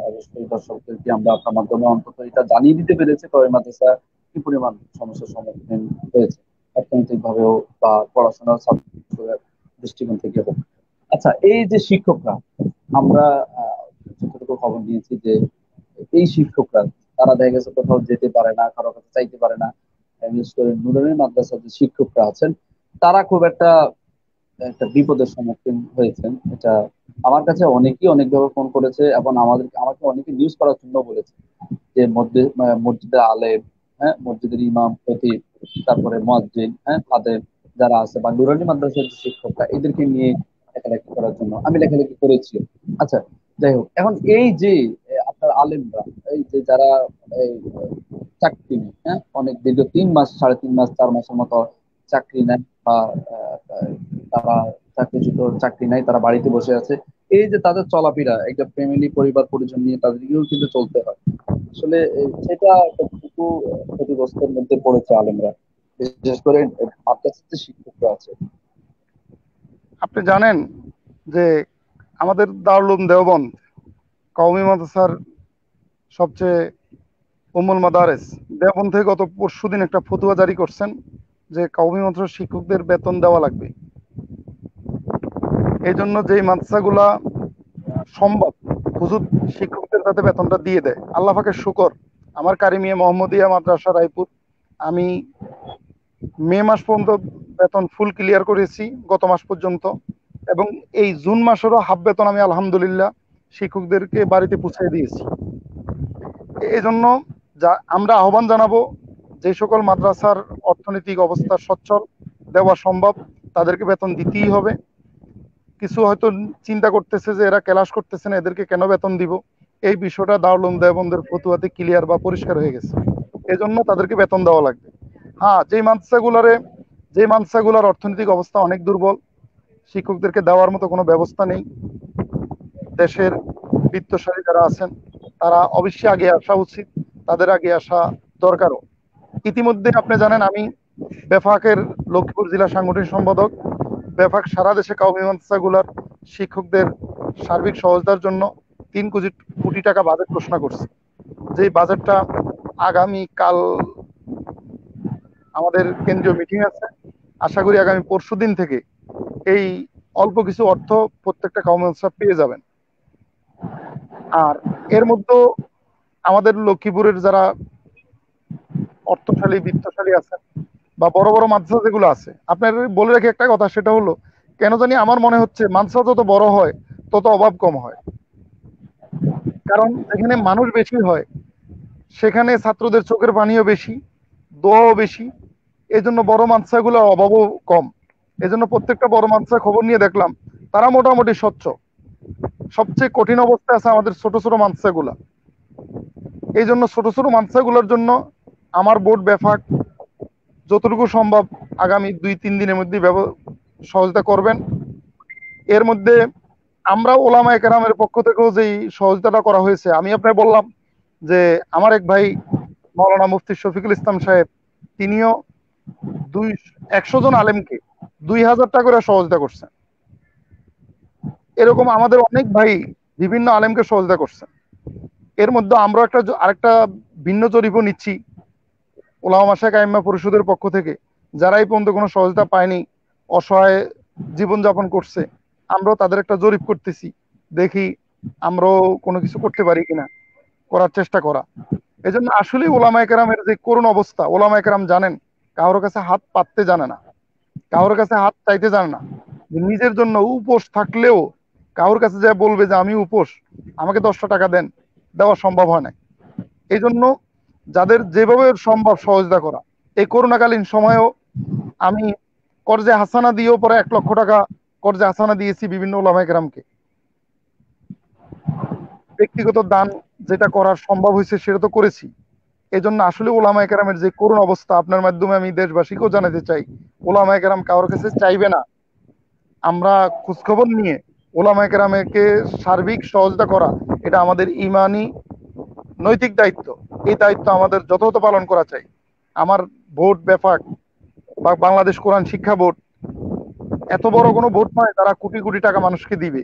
অবশ্যই দর্শকদেরকে আমরা আপনার মাধ্যমে অন্তত এটা জানিয়ে দিতে পেরেছি কওমি মাদ্রাসা কি পরিমাণ সমস্যার সম্মুখীন হয়েছে, অর্থনৈতিক ভাবেও বা পড়াশোনার ছাত্রের দৃষ্টিকোণ থেকে হোক। আচ্ছা, এই যে শিক্ষকরা, আমরা যতটুকু খবর নিয়েছি যে এই শিক্ষকরা, তারা দেখা গেছে কোথাও যেতে পারে না, কারো কাছে চাইতে পারে না। বিশেষ করে নুরানি মাদ্রাসার যে শিক্ষকরা আছেন, তারা খুব একটা একটা বিপদের সম্মুখীন হয়েছেন। এটা আমার কাছে অনেকেই অনেকভাবে ফোন করেছে, এবং আমাকে অনেকে নিউজ করার জন্য বলেছে যে মসজিদের আলেম, হ্যাঁ, মসজিদের ইমাম, খতিব, তারপরে মুয়াজ্জিন, হ্যাঁ, খাদেম যারা আছে, বা নুরানি মাদ্রাসার যে শিক্ষকরা, এদেরকে নিয়ে লেখালেখি করার জন্য আমি লেখালেখি করেছি। আচ্ছা, যাই হোক, এখন এই যে আপনার আলেমরা, এই যে যারা চাকরি নেই। হ্যাঁ, অনেক দীর্ঘ 3 মাস, 3.5 মাস, 4 মাসের মতো চাকরি নেয়, বা তারা চাকরিচ্যুত, চাকরি নাই, তারা বাড়িতে বসে আছে। এই যে তাদের চলাফেরা, একটা ফ্যামিলি, পরিবার পরিজন নিয়ে তাদেরকেও কিন্তু চলতে হয়। আসলে সেটা কতটুকু ক্ষতিগ্রস্তের মধ্যে পড়েছে আলেমরা, বিশেষ করে মাদ্রাসার যে শিক্ষকরা আছে। আপনি জানেন যে আমাদের দারুল উলুম দেওবন্দ কওমি মাদ্রাসার সবচেয়ে উম্মুল মাদারেস দেওবন্দ থেকে গত পরশুদিন একটা ফতুয়া জারি করছেন যে কওমি মাদ্রাসার শিক্ষকদের বেতন দেওয়া লাগবে। এই জন্য যেই মাদ্রাসাগুলা সম্ভব হুজুর শিক্ষকদের যাতে বেতনটা দিয়ে দেয়। আল্লাহ পাকের শুকর, আমার কারিমিয়া মোহাম্মদিয়া মাদ্রাসা রায়পুর, আমি মে মাস পর্যন্ত বেতন ফুল ক্লিয়ার করেছি গত মাস পর্যন্ত, এবং এই জুন মাসেরও হাফ বেতন আমি আলহামদুলিল্লাহ শিক্ষকদেরকে বাড়িতে পৌঁছে দিয়েছি। এই জন্য যা আমরা আহ্বান জানাবো, যে সকল মাদ্রাসার অর্থনৈতিক অবস্থা সচ্ছল, দেওয়া সম্ভব, তাদেরকে বেতন দিতেই হবে। কিছু হয়তো চিন্তা করতেছে যে এরা ক্লাস করতেছে না, এদেরকে কেন বেতন দিব, এই বিষয়টা দারুল উলুম দেওবন্দের ফতুয়াতে ক্লিয়ার বা পরিষ্কার হয়ে গেছে। এজন্য তাদেরকে বেতন দেওয়া লাগবে। হ্যাঁ, যে মাদ্রাসাগুলোর অর্থনৈতিক অবস্থা অনেক দুর্বল, শিক্ষকদেরকে দেওয়ার মতো কোনো ব্যবস্থা নেই, দেশের বিত্তশালী যারা আছেন তারা অবশ্যই আগে আসা উচিত, তাদের আগে আসা দরকারও। ইতিমধ্যে আপনি জানেন আমি বেফাকের লক্ষ্মীপুর জেলা সাংগঠনিক সম্পাদক। বেফাক সারা দেশে কওমি মাদ্রাসাগুলোর শিক্ষকদের সার্বিক সহযোগিতার জন্য 3 কোটি টাকা বাজেট ঘোষণা করছে। যে বাজেটটা আগামী কাল আমাদের কেন্দ্রীয় মিটিং আছে, আশা করি আগামী পরশুদিন থেকে এই অল্প কিছু অর্থ প্রত্যেকটা কওমি মাদ্রাসা পেয়ে যাবেন। আর এর মধ্যে আমাদের লক্ষ্মীপুরের যারা অর্থশালী বিত্তশালী আছেন বা বড় বড় মাদ্রাসা যেগুলো আছে, আপনার বলে রাখি একটা কথা, সেটা হলো কেন জানি আমার মনে হচ্ছে মাদ্রাসা যত বড় হয় তত অভাব কম হয়। কারণ যেখানে মানুষ বেশি হয় সেখানে ছাত্রদের চোখের পানিও বেশি, দোয়াও বেশি। এই জন্য বড় মাদ্রাসাগুলোর অভাবও কম। এই জন্য প্রত্যেকটা বড় মাদ্রাসা খবর নিয়ে দেখলাম তারা মোটামুটি স্বচ্ছ। সবচেয়ে কঠিন অবস্থায় আছে আমাদের ছোট ছোট মাদ্রাসাগুলা। এই জন্য ছোট ছোট মাদ্রাসাগুলোর জন্য আমার বোর্ড বেফাক যতটুকু সম্ভব আগামী 2-3 দিনের মধ্যে সহযোগিতা করবেন। এর মধ্যে আমরা ওলামায়ে কেরামের পক্ষ থেকেও যেই সহযোগিতাটা করা হয়েছে, আমি আপনাকে বললাম যে আমার এক ভাই মাওলানা মুফতি শফিকুল ইসলাম সাহেব, তিনিও 100 জন আলেমকে 2000 টাকা করে সহযোগিতা করছেন। এরকম আমাদের অনেক ভাই বিভিন্ন আলেমকে সহযোগিতা করছেন। এর মধ্যে আমরা আরেকটা ভিন্ন জরিপও নিচ্ছি ওলামা মাশায়েখ আইম্মা পরিষদের পক্ষ থেকে, যারা এই পর্যন্ত কোনো সহযোগিতা পায়নি, অসহায় জীবনযাপন করছে, আমরাও তাদের একটা জরিপ করতেছি, দেখি আমরাও কোনো কিছু করতে পারি কিনা, করার চেষ্টা করা। এই জন্য আসলে ওলামায়ে কেরামের যে করুণ অবস্থা, ওলামায়ে কেরাম জানেন কারোর কাছে হাত পাততে জানে না, কারোর কাছে হাত চাইতে জানে না। নিজের জন্য উপোস থাকলেও কারোর কাছে যা বলবে যে আমি উপোস, আমাকে 10টা টাকা দেন, দেওয়া সম্ভব হয় না। এই জন্য যাদের যেভাবে সম্ভব সহযোগিতা করা। এই করোনাকালীন সময়েও আমি কর্জে হাসানা দিয়েও পরে 1 লক্ষ টাকা কর্জে হাসানা দিয়েছি বিভিন্ন ওলামায়ে কেরামকে। ব্যক্তিগত দান যেটা করার সম্ভব হয়েছে সেটা তো করেছি। এই জন্য আসলে ওলামায়ে কেরামের যে করুণ অবস্থা, আপনার মাধ্যমে আমি দেশবাসীকেও জানাতে চাই, ওলামায়ে কেরাম কারোর কাছে চাইবে না। আমরা খোঁজখবর নিয়ে ওলামায়ে কেরামকে সার্বিক সহযোগিতা করা, এটা আমাদের ইমানি নৈতিক দায়িত্ব। এই দায়িত্ব আমাদের যথাযথ পালন করা চাই। আমার ভোট বেফাক বা বাংলাদেশ কোরআন শিক্ষা বোর্ড এত বড় কোনো ভোট নয় তারা কোটি কোটি টাকা মানুষকে দিবে।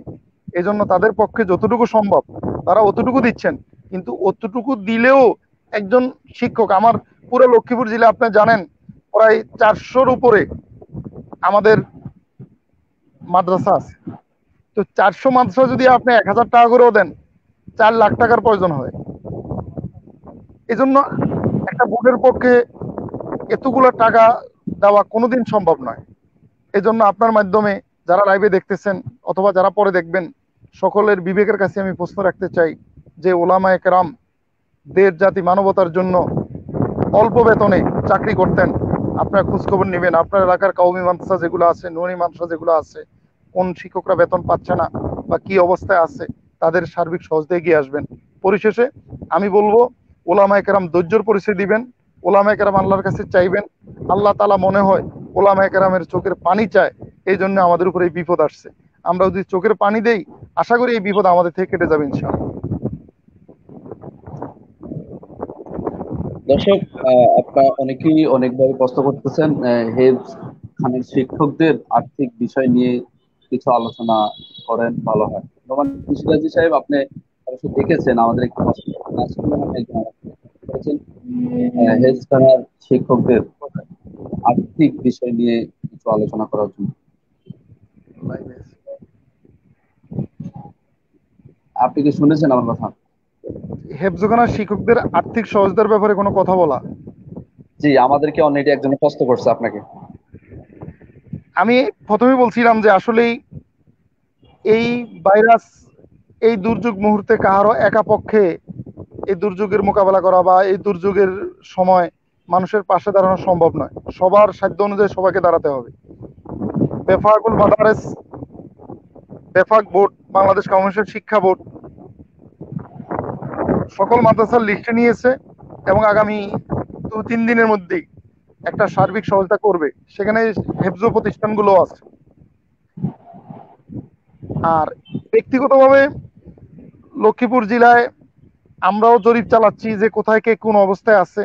এই জন্য তাদের পক্ষে যতটুকু সম্ভব তারা অতটুকু দিচ্ছেন। কিন্তু অতটুকু দিলেও একজন শিক্ষক, আমার পুরো লক্ষ্মীপুর জেলা আপনি জানেন প্রায় 400-র উপরে আমাদের মাদ্রাসা আছে। তো 400 মাদ্রাসা যদি আপনি 1000 টাকা করেও দেন, 4 লাখ টাকার প্রয়োজন হয়। এই জন্য একটা বোর্ডের পক্ষে এতগুলো টাকা দেওয়া কোনোদিন সম্ভব নয়। এই জন্য আপনার মাধ্যমে যারা লাইভে দেখতেছেন অথবা যারা পরে দেখবেন, সকলের বিবেকের কাছে আমি প্রশ্ন রাখতে চাই যে ওলামায়ে কেরাম দেশ জাতি মানবতার জন্য অল্প বেতনে চাকরি করতেন। আপনারা খোঁজখবর নেবেন আপনার এলাকার কওমি মাদ্রাসা যেগুলো আছে, নুরানি মাদ্রাসা যেগুলো আছে, কোন শিক্ষকরা বেতন পাচ্ছে না বা কি অবস্থায় আছে, তাদের সার্বিক সহজে এগিয়ে আসবেন। পরিশেষে আমি বলবো ওলামায়ে কেরাম ধৈর্যের পরিচয় দিবেন, ওলামায়ে কেরাম আল্লাহর কাছে চাইবেন। আল্লাহ তাআলা মনে হয় ওলামায়ে কেরামের চোখের পানি চায়, এই জন্য আমাদের উপরে এই বিপদ আসছে। আমরা যদি চোখের পানি দেই, আশা করি এই বিপদ আমাদের থেকে কেটে যাবে ইনশাআল্লাহ। দর্শক, আপনারা অনেকেই অনেকভাবে প্রশ্ন করতেছেন হেফজ খানের শিক্ষকদের আর্থিক বিষয় নিয়ে কিছু আলোচনা করেন, ভালো হয়। নোমান সিরাজি সাহেব, আপনি অবশ্যই দেখেছেন আমাদের একটি প্রশ্ন আজকে মনে হয় একজন আমাকে করেছেন হেফজ খানার শিক্ষকদের আর্থিক বিষয় নিয়ে কিছু আলোচনা করার জন্য। আপনি কি শুনেছেন আমার কথা? হেফজখানার শিক্ষকদের আর্থিক সহযোগিতার ব্যাপারে কোনো কথা বলা? জি, আমাদেরকে অলরেডি একজন প্রশ্ন করছে আপনাকে। আমি প্রথমে বলছিলাম যে আসলেই এই ভাইরাস, এই দুর্যোগ মুহূর্তে কাহারও একা পক্ষে এই দুর্যোগের মোকাবেলা করা বা এই দুর্যোগের সময় মানুষের পাশে দাঁড়ানো সম্ভব নয়। সবার সাধ্য অনুযায়ী সবাইকে দাঁড়াতে হবে। বেফাকুল মাদারেস, বেফাক বোর্ড, বাংলাদেশ কমার্শিয়াল শিক্ষা বোর্ড সকল মাদ্রাসার লিস্টে নিয়েছে এবং আগামী 2-3 দিনের মধ্যেই একটা সার্বিক সহায়তা করবে। সেখানে হেফজ প্রতিষ্ঠানগুলো আছে। আর ব্যক্তিগতভাবে লক্ষ্মীপুর জেলায় আমরাও জরিপ চালাচ্ছি যে কোথায় কে কোন অবস্থায় আছে,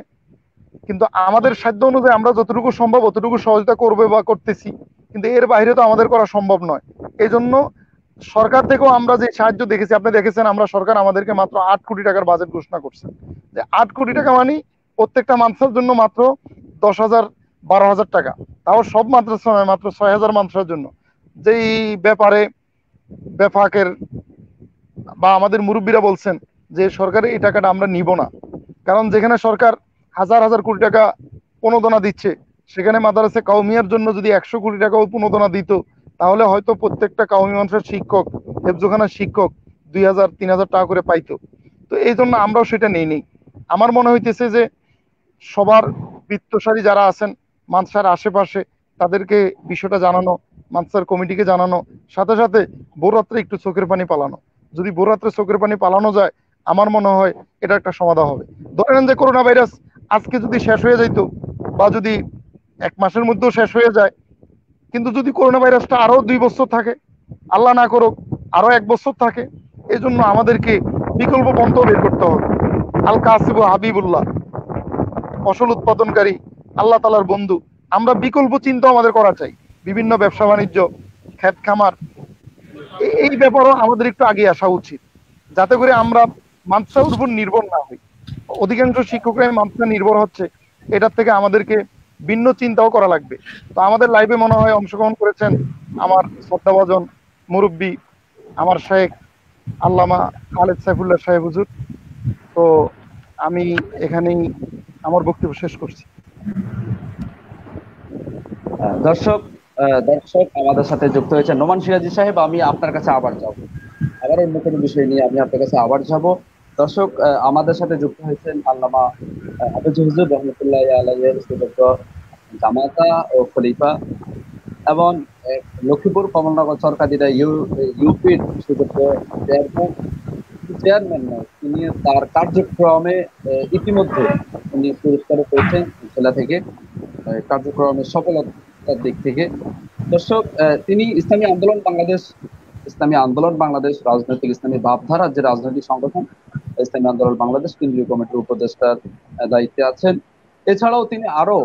কিন্তু আমাদের সাধ্য অনুযায়ী আমরা যতটুকু সম্ভব অতটুকু সহযোগিতা করবে বা করতেছি, কিন্তু এর বাইরে তো আমাদের করা সম্ভব নয়। এই জন্য সরকার থেকেও আমরা যে সাহায্য দেখেছি, আপনি দেখেছেন আমরা সরকার আমাদেরকে মাত্র 8 কোটি টাকার বাজেট ঘোষণা করছে। যে 8 কোটি টাকা মানে প্রত্যেকটা মাদ্রাসার জন্য মাত্র 10,000-12,000 টাকা, তাও সব মাদ্রাসা নয়, মাত্র 6,000 মাদ্রাসার জন্য। যেই ব্যাপারে বেফাকের বা আমাদের মুরব্বীরা বলছেন যে সরকারের এই টাকাটা আমরা নিব না, কারণ যেখানে সরকার হাজার হাজার কোটি টাকা প্রণোদনা দিচ্ছে, সেখানে মাদ্রাসা কাউমিয়ার জন্য যদি 100 কোটি টাকাও প্রণোদনা দিত, তাহলে হয়তো প্রত্যেকটা কাউমি মাদ্রাসার শিক্ষক, হেফজখানার শিক্ষক 2,000-3,000 টাকা করে পাইতো। তো এই জন্য আমরাও সেটা নেই। আমার মনে হইতেছে যে সবার বৃত্তশালী যারা আছেন মাদ্রাসার আশেপাশে, তাদেরকে বিষয়টা জানানো, মাদ্রাসার কমিটিকে জানানো, সাথে সাথে ভোররাত্রে একটু চোখের পানি পালানো। যদি ভোররাত্রে চোখের পানি পালানো যায়, আমার মনে হয় এটা একটা সমাধান হবে। ধরে নেন যে করোনা ভাইরাস আজকে যদি শেষ হয়ে যাইতো, বা যদি 1 মাসের মধ্যেও শেষ হয়ে যায়, কিন্তু যদি করোনা ভাইরাসটা আরো 2 বছর থাকে, আল্লাহ না করুক আরো 1 বছর থাকে, এই জন্য আমাদেরকে বিকল্প পন্থা বের করতে হবে। আল কাসিবু হাবিবুল্লাহ, ফসল উৎপাদনকারী আল্লাহ তালার বন্ধু, আমরা বিকল্প চিন্তা আমাদের করা চাই। বিভিন্ন ব্যবসা বাণিজ্য, ক্ষেত খামার, এই ব্যাপারও আমাদের একটু আগে আসা উচিত, যাতে করে আমরা মাদ্রাসার উপর নির্ভর না হই। অধিকাংশ শিক্ষকরাই মাদ্রাসা নির্ভর হচ্ছে, এটার থেকে আমাদেরকে ভিন্ন চিন্তাও করা লাগবে। তো আমাদের লাইভে মনে হয় অংশগ্রহণ করেছেন আমার শ্রদ্ধাভাজন মুরব্বী, আমার শেখ আল্লামা খালেদ সাইফুল্লাহ সাহেব হুজুর। তো আমি এখানেই আমার বক্তব্য শেষ করছি। দর্শক, আমাদের সাথে যুক্ত হয়েছে নোমান সিরাজি সাহেব। আমি আপনার কাছে আবার যাব, আবার অন্য কোনো বিষয় নিয়ে আমি আপনার কাছে আবার যাব। দর্শক, আমাদের সাথে যুক্ত হয়েছেন আল্লামা হাফেজ হুজুর রহমতুল্লাহ আলাইহির সুযোগ্য জামাতা ও খলিফা, এবং লক্ষ্মীপুর কমলনগর সরকারিরা ইউপির সুযোগ্য চেয়ারম্যান নয়, তিনি তার কার্যক্রমে ইতিমধ্যে উনি পুরস্কারও পেয়েছেন জেলা থেকে, কার্যক্রমের সফলতার দিক থেকে। দর্শক, তিনি ইসলামী আন্দোলন বাংলাদেশ রাজনৈতিক ইসলামী ভাবধারার যে রাজনৈতিক সংগঠন ইসলামী আন্দোলন বাংলাদেশ কেন্দ্রীয় কমিটির উপদেষ্টার দায়িত্বে আছেন। এছাড়াও তিনি আরো,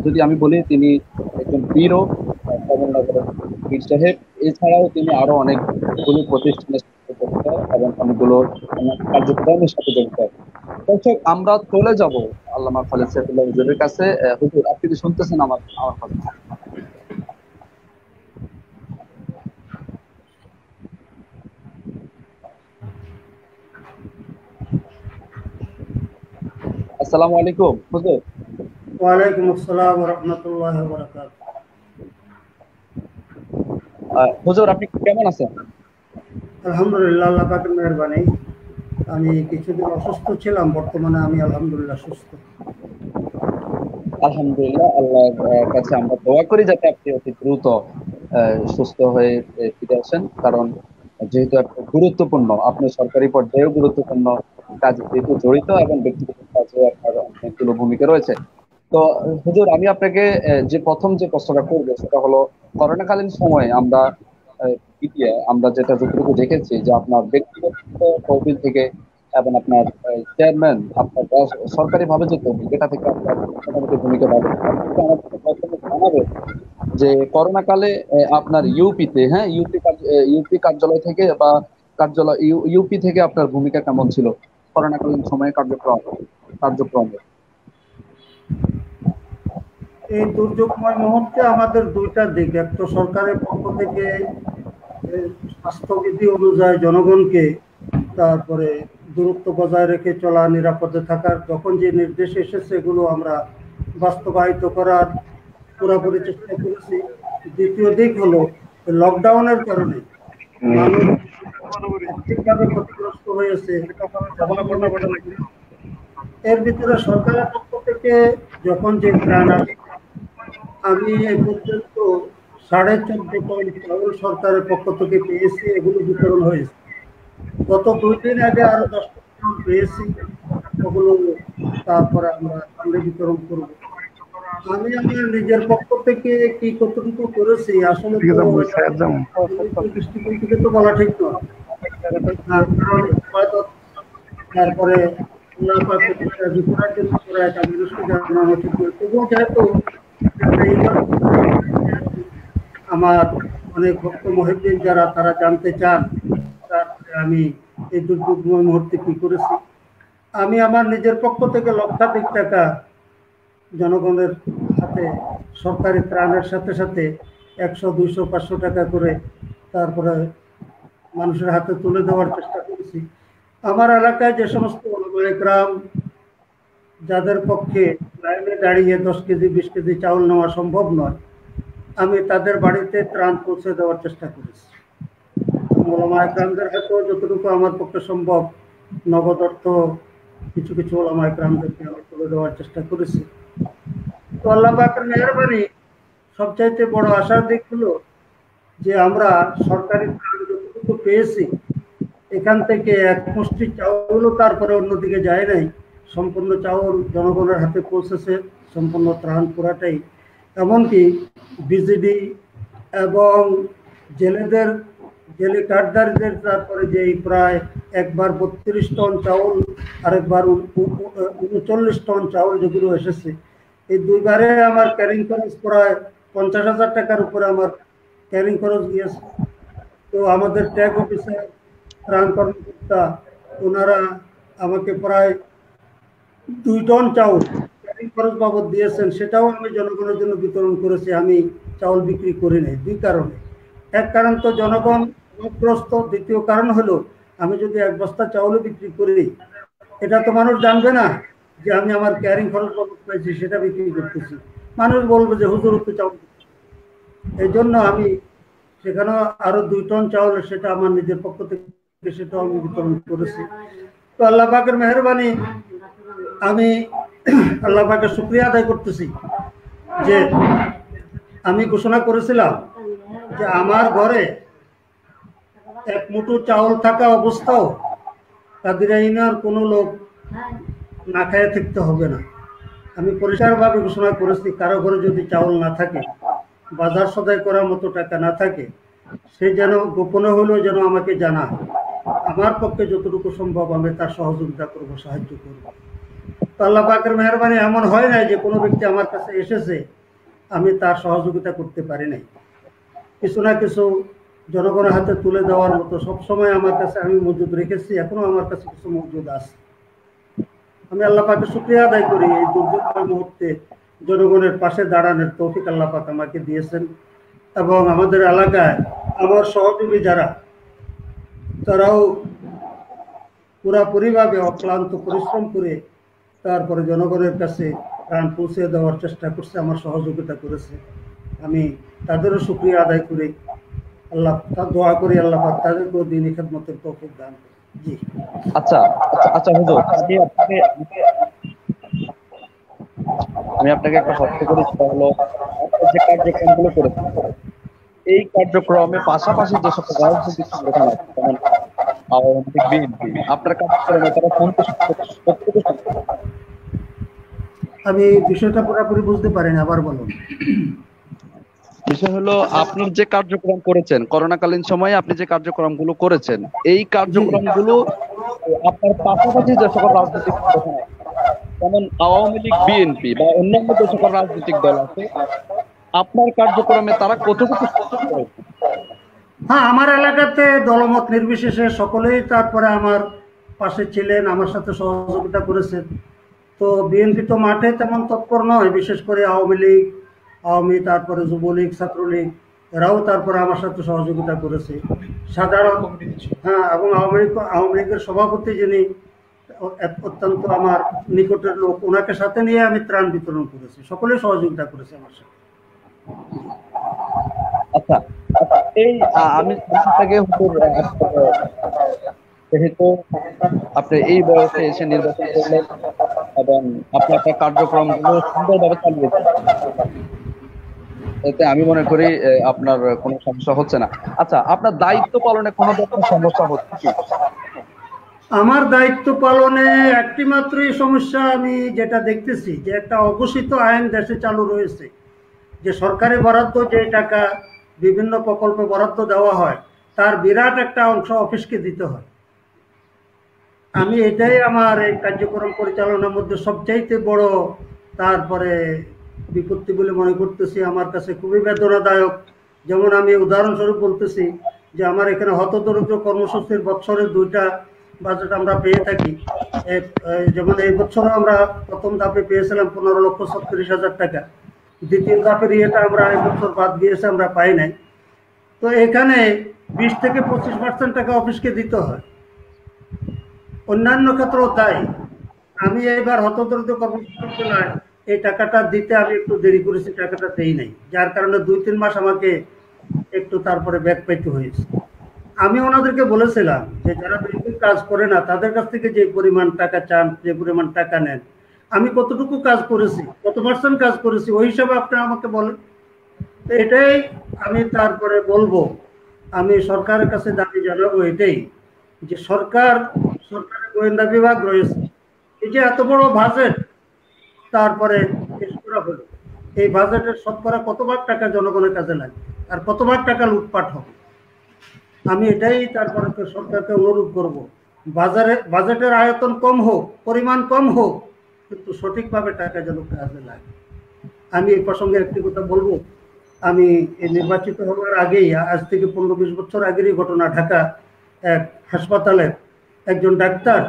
যদি আমি বলি, তিনি একজন পীরও, কমলনগরের পীর সাহেব। এছাড়াও তিনি আরো অনেকগুলো প্রতিষ্ঠানের সাথে জড়িত এবং অনেকগুলো কার্যক্রমের সাথে জড়িত। দর্শক, আমরা চলে যাব আল্লামা খালেদ সাইফুল্লাহ হুজুরের কাছে। হুজুর, আপনি কি শুনতেছেন আমার কথা? আসসালামু আলাইকুম হুজুর। ওয়ালাইকুম আসসালাম ওয়া রাহমাতুল্লাহি ওয়া বারাকাতুহু। হুজুর, আপনি কেমন আছেন? আলহামদুলিল্লাহ, আল্লাহ পাকের মেহেরবানি। আমি কিছুদিন অসুস্থ ছিলাম, বর্তমানে আমি আলহামদুলিল্লাহ সুস্থ। আলহামদুলিল্লাহ, আল্লাহর কাছে আমরা দোয়া করি যাতে আপনি অতি দ্রুত সুস্থ হয়ে ফিরে আসেন, কারণ যেহেতু একটা গুরুত্বপূর্ণ, আপনি সরকারি পর্যায়েও গুরুত্বপূর্ণ কাজে যেহেতু জড়িত এবং ব্যক্তিগত কাজে আপনার অনেকগুলো ভূমিকা রয়েছে। তো হুজুর, আমি আপনাকে যে প্রথম যে প্রশ্নটা করবো সেটা হলো, করোনাকালীন সময়ে আমরা আমরা যেটা যতটুকু দেখেছি যে আপনার ব্যক্তিগত তহবিল থেকে এবং আপনার চেয়ারম্যান আপনার সরকারি ভাবে যে তহবিল, এটা থেকে আপনার মোটামুটি ভূমিকা পাবেন। আপনি কি আমাকে প্রথমে জানাবেন যে করোনাকালে আপনার ইউপিতে, হ্যাঁ, ইউপি কার্যালয় থেকে বা ইউপি থেকে আপনার ভূমিকা কেমন ছিল করোনাকালীন সময়ে কার্যক্রমে? এই দুর্যোগময় মুহূর্তে আমাদের দুইটা দিক, এক তো সরকারের পক্ষ থেকে স্বাস্থ্যবিধি অনুযায়ী জনগণকে তারপরে দূরত্ব বজায় রেখে চলা, নিরাপদে থাকার যখন যে নির্দেশ এসেছে এগুলো আমরা বাস্তবায়িত করার পুরোপুরি চেষ্টা করেছি। দ্বিতীয় দিক হলো লকডাউনের কারণে মানুষ আর্থিকভাবে ক্ষতিগ্রস্ত হয়েছে। এর ভিতরে সরকারের পক্ষ থেকে যখন যে ত্রাণ আসে, আমি এই পর্যন্ত 14.5 টন চাউল সরকারের পক্ষ থেকে পেয়েছি, এগুলো বিতরণ হয়েছে। গত 2 দিন আগে আরো 10 টন পেয়েছি, ওগুলো তারপরে আমরা সামনে বিতরণ করব। আমি আমার নিজের পক্ষ থেকে কি কতটুকু করেছি আসলে দৃষ্টিকোণ থেকে তো বলা ঠিক নয়। তারপরে আমার অনেক ভক্ত মহিউদ্দিন যারা তারা জানতে চান আমি এই দুর্যোগময় মুহূর্তে কি করেছি। আমি আমার নিজের পক্ষ থেকে লক্ষাধিক টাকা জনগণের হাতে সরকারি ত্রাণের সাথে সাথে 100, 200, 500 টাকা করে তারপরে মানুষের হাতে তুলে দেওয়ার চেষ্টা করেছি। আমার এলাকায় যে সমস্ত গ্রাম যাদের পক্ষে লাইনে দাঁড়িয়ে 10 কেজি 20 কেজি চাউল নেওয়া সম্ভব নয়, আমি তাদের বাড়িতে ত্রাণ পৌঁছে দেওয়ার চেষ্টা করেছি। ওলামায়ে কেরামদের হাতেও যতটুকু আমার পক্ষে সম্ভব নগদ অর্থ কিছু কিছু ওলামায়ে কেরামদেরকে আমি তুলে দেওয়ার চেষ্টা করেছি। তো আল্লাহ পাকের মেহেরবানি, সবচাইতে বড় আশার দিক হলো যে আমরা সরকারি ত্রাণ যতটুকু পেয়েছি এখান থেকে এক মুষ্টি চাউলও তারপরে অন্যদিকে যায় নাই, সম্পূর্ণ চাউল জনগণের হাতে পৌঁছেছে, সম্পূর্ণ ত্রাণ পুরাটাই। এমনকি বিজিবি এবং জেলে কার্ডদারদের তারপরে যে প্রায় একবার 32 টন চাউল আরেকবার 39 টন চাউল যেগুলো এসেছে, এই দুইবারে আমার ক্যারিং খরচ প্রায় 50,000 টাকার উপরে আমার ক্যারিং খরচ গিয়েছে। তো আমাদের ট্যাগ অফিসার, ত্রাণ কর্মকর্তা, ওনারা আমাকে প্রায় 2 টন চাউল ক্যারিং খরচ বাবদ দিয়েছেন, সেটাও আমি জনগণের জন্য বিতরণ করেছি। আমি চাউল বিক্রি করি নাই 2 কারণে। এক কারণ তো জনগণ অভাবগ্রস্ত, দ্বিতীয় কারণ হলো আমি যদি 1 বস্তা চাউলও বিক্রি করি এটা তো মানুষ জানবে না যে আমি আমার ক্যারিং খরচ বাবদ পাইছি, সেটা বিক্রি করতেছি। মানুষ বলবে যে হুজুর তো চাউল। এই জন্য আমি সেখানে আরো 2 টন চাউল, সেটা আমার নিজের পক্ষ থেকে সেটাও আমি বিতরণ করেছি। তো আল্লাহ পাকের মেহেরবানি, আমি আল্লাহ পাকের শুকরিয়া আদায় করতেছি যে আমি ঘোষণা করেছিলাম যে আমার ঘরে 1 মুঠো চাউল থাকা অবস্থাও কাদিরাইনার কোনো লোক না খেয়ে থাকতে হবে না। আমি পরিষ্কারভাবে ঘোষণা করেছি, কারো ঘরে যদি চাউল না থাকে, বাজার সদাই করার মতো টাকা না থাকে, সে যেন গোপনে হলেও যেন আমাকে জানায়। আমার পক্ষে যতটুকু সম্ভব আমি তার সহযোগিতা করব, সাহায্য করব। তো আল্লাহ পাকের মেহেরবানি, এমন হয় নাই যে কোনো ব্যক্তি আমার কাছে এসেছে আমি তার সহযোগিতা করতে পারি নাই। কিছু না কিছু জনগণের হাতে তুলে দেওয়ার মতো সবসময় আমার কাছে আমি মজুদ রেখেছি, এখনো আমার কাছে কিছু মজুদ আছে। আমি আল্লাহ পাকের শুকরিয়া আদায় করি, এই দুর্যোগের মুহূর্তে জনগণের পাশে দাঁড়ানোর তৌফিক আল্লাহ পাক আমাকে দিয়েছেন। এবং আমাদের এলাকায় আমার সহযোগী যারা, তারাও পুরাপুরিভাবে অক্লান্ত পরিশ্রম করে তারপরে জনগণের কাছে ত্রাণ পৌঁছে দেওয়ার চেষ্টা করছে, আমার সহযোগিতা করেছে। আমি তাদেরও শুকরিয়া আদায় করি, আল্লাহ দোয়া করি আল্লাহ পাক তাদেরকেও দ্বীনি খিদমতের তৌফিক দান করেন। জি আচ্ছা আচ্ছা হুজুর, আমি আপনাকে একটা প্রশ্ন করি, সেটা হলো যে কার্যক্রমগুলো করেছেন এই কার্যক্রমে পাশাপাশি যে সকল রাজনৈতিক সংগঠন আছে যেমন আওয়ামী লীগ, বিএনপি, আপনার কার্যক্রমে তারা সন্তুষ্ট? আমি বিষয়টা পুরোপুরি বুঝতে পারিনি, আবার বলুন। বিষয় হলো আপনার যে কার্যক্রম করেছেন করোনাকালীন সময়ে, আপনি যে কার্যক্রমগুলো করেছেন এই কার্যক্রমগুলো আপনার পাশাপাশি যে সকল রাজনৈতিক সংগঠন আছে যেমন আওয়ামী লীগ, বিএনপি বা অন্যান্য যে সকল রাজনৈতিক দল আছে আপনার কার্যক্রমে তারা কতটুকু সহযোগিতা করেছে? হ্যাঁ, আমার এলাকাতে দলমত নির্বিশেষে সকলেই তারপরে আমার পাশে ছিলেন, আমার সাথে সহযোগিতা করেছেন। তো বিএনপি তো মাঠে তেমন তৎপর নয়, বিশেষ করে আওয়ামী লীগ, তারপরে যুবলীগ, ছাত্রলীগ, এরাও তারপরে আমার সাথে সহযোগিতা করেছে সাধারণ। হ্যাঁ, এবং আওয়ামী লীগের সভাপতি যিনি অত্যন্ত আমার নিকটের লোক, ওনাকে সাথে নিয়ে আমি ত্রাণ বিতরণ করেছি, সকলে সহযোগিতা করেছে আমার সাথে। আচ্ছা, এই আমি আপনাকে যেহেতু আপনি এই বয়সে এসে নির্বাচন করলেন এবং আপনি আপনার কার্যক্রমগুলো সুন্দরভাবে চালিয়েছেন, এতে আমি মনে করি আপনার কোনো সমস্যা হচ্ছে না। আচ্ছা, আপনার দায়িত্ব পালনে কোনো ধরনের সমস্যা হচ্ছে কি? আমার দায়িত্ব পালনে একটি মাত্রই সমস্যা আমি যেটা দেখতেছি, যে একটা অঘোষিত আইন দেশে চালু রয়েছে, যে সরকারি বরাদ্দ যে টাকা বিভিন্ন প্রকল্পে বরাদ্দ দেওয়া হয় তার বিরাট একটা অংশ অফিসকে দিতে হয়। আমি এটাই আমার এই কার্যক্রম পরিচালনার মধ্যে সবচাইতে বড় তারপরে বিপত্তি বলে মনে করতেছি। আমার কাছে খুবই বেদনাদায়ক। যেমন আমি উদাহরণস্বরূপ বলতেছি যে আমার এখানে হতদরিদ্র কর্মসূচির বছরে 2টা বাজেট আমরা পেয়ে থাকি। যেমন এই বছরও আমরা প্রথম ধাপে পেয়েছিলাম 15,36,000 টাকা, দ্বিতীয় ধাপের ইয়েটা আমরা এই বছর বাদ দিয়েছে, আমরা পাই নাই। তো এখানে 20 থেকে 25% টাকা অফিসকে দিতে হয়, অন্যান্য ক্ষেত্রেও তাই। আমি এবার হতদরিদ্র কর্মসূচি নয়, এই টাকাটা দিতে আমি একটু দেরি করেছি, টাকাটা দেই নাই, যার কারণে 2-3 মাস আমাকে একটু তারপরে ব্যাক পাইতে হয়েছে। আমি ওনাদেরকে বলেছিলাম যে যারা বিলকুল কাজ করে না তাদের কাছ থেকে যে পরিমাণ টাকা চান, যে পরিমাণ টাকা নেন, আমি কতটুকু কাজ করেছি, কত পার্সেন্ট কাজ করেছি, ওই হিসাবে আপনি আমাকে বলেন। তো এটাই আমি তারপরে বলবো, আমি সরকারের কাছে দাবি জানাবো এটাই, যে সরকারের গোয়েন্দা বিভাগ রয়েছে, এই যে এত বড় বাজেট তারপরে পেশ করা হলো, এই বাজেটের শতকরা কত ভাগ টাকা জনগণের কাজে লাগবে আর কত ভাগ টাকা লুটপাট হবে। আমি এটাই তারপরে সরকারকে অনুরোধ করব, বাজেটের আয়তন কম হোক, পরিমাণ কম হোক, কিন্তু সঠিকভাবে টাকা যেন কাজে লাগে। আমি এই প্রসঙ্গে একটি কথা বলবো, আমি নির্বাচিত হওয়ার আগেই, আজ থেকে 15-20 বছর আগেরই ঘটনা, ঢাকা এক হাসপাতালের একজন ডাক্তার,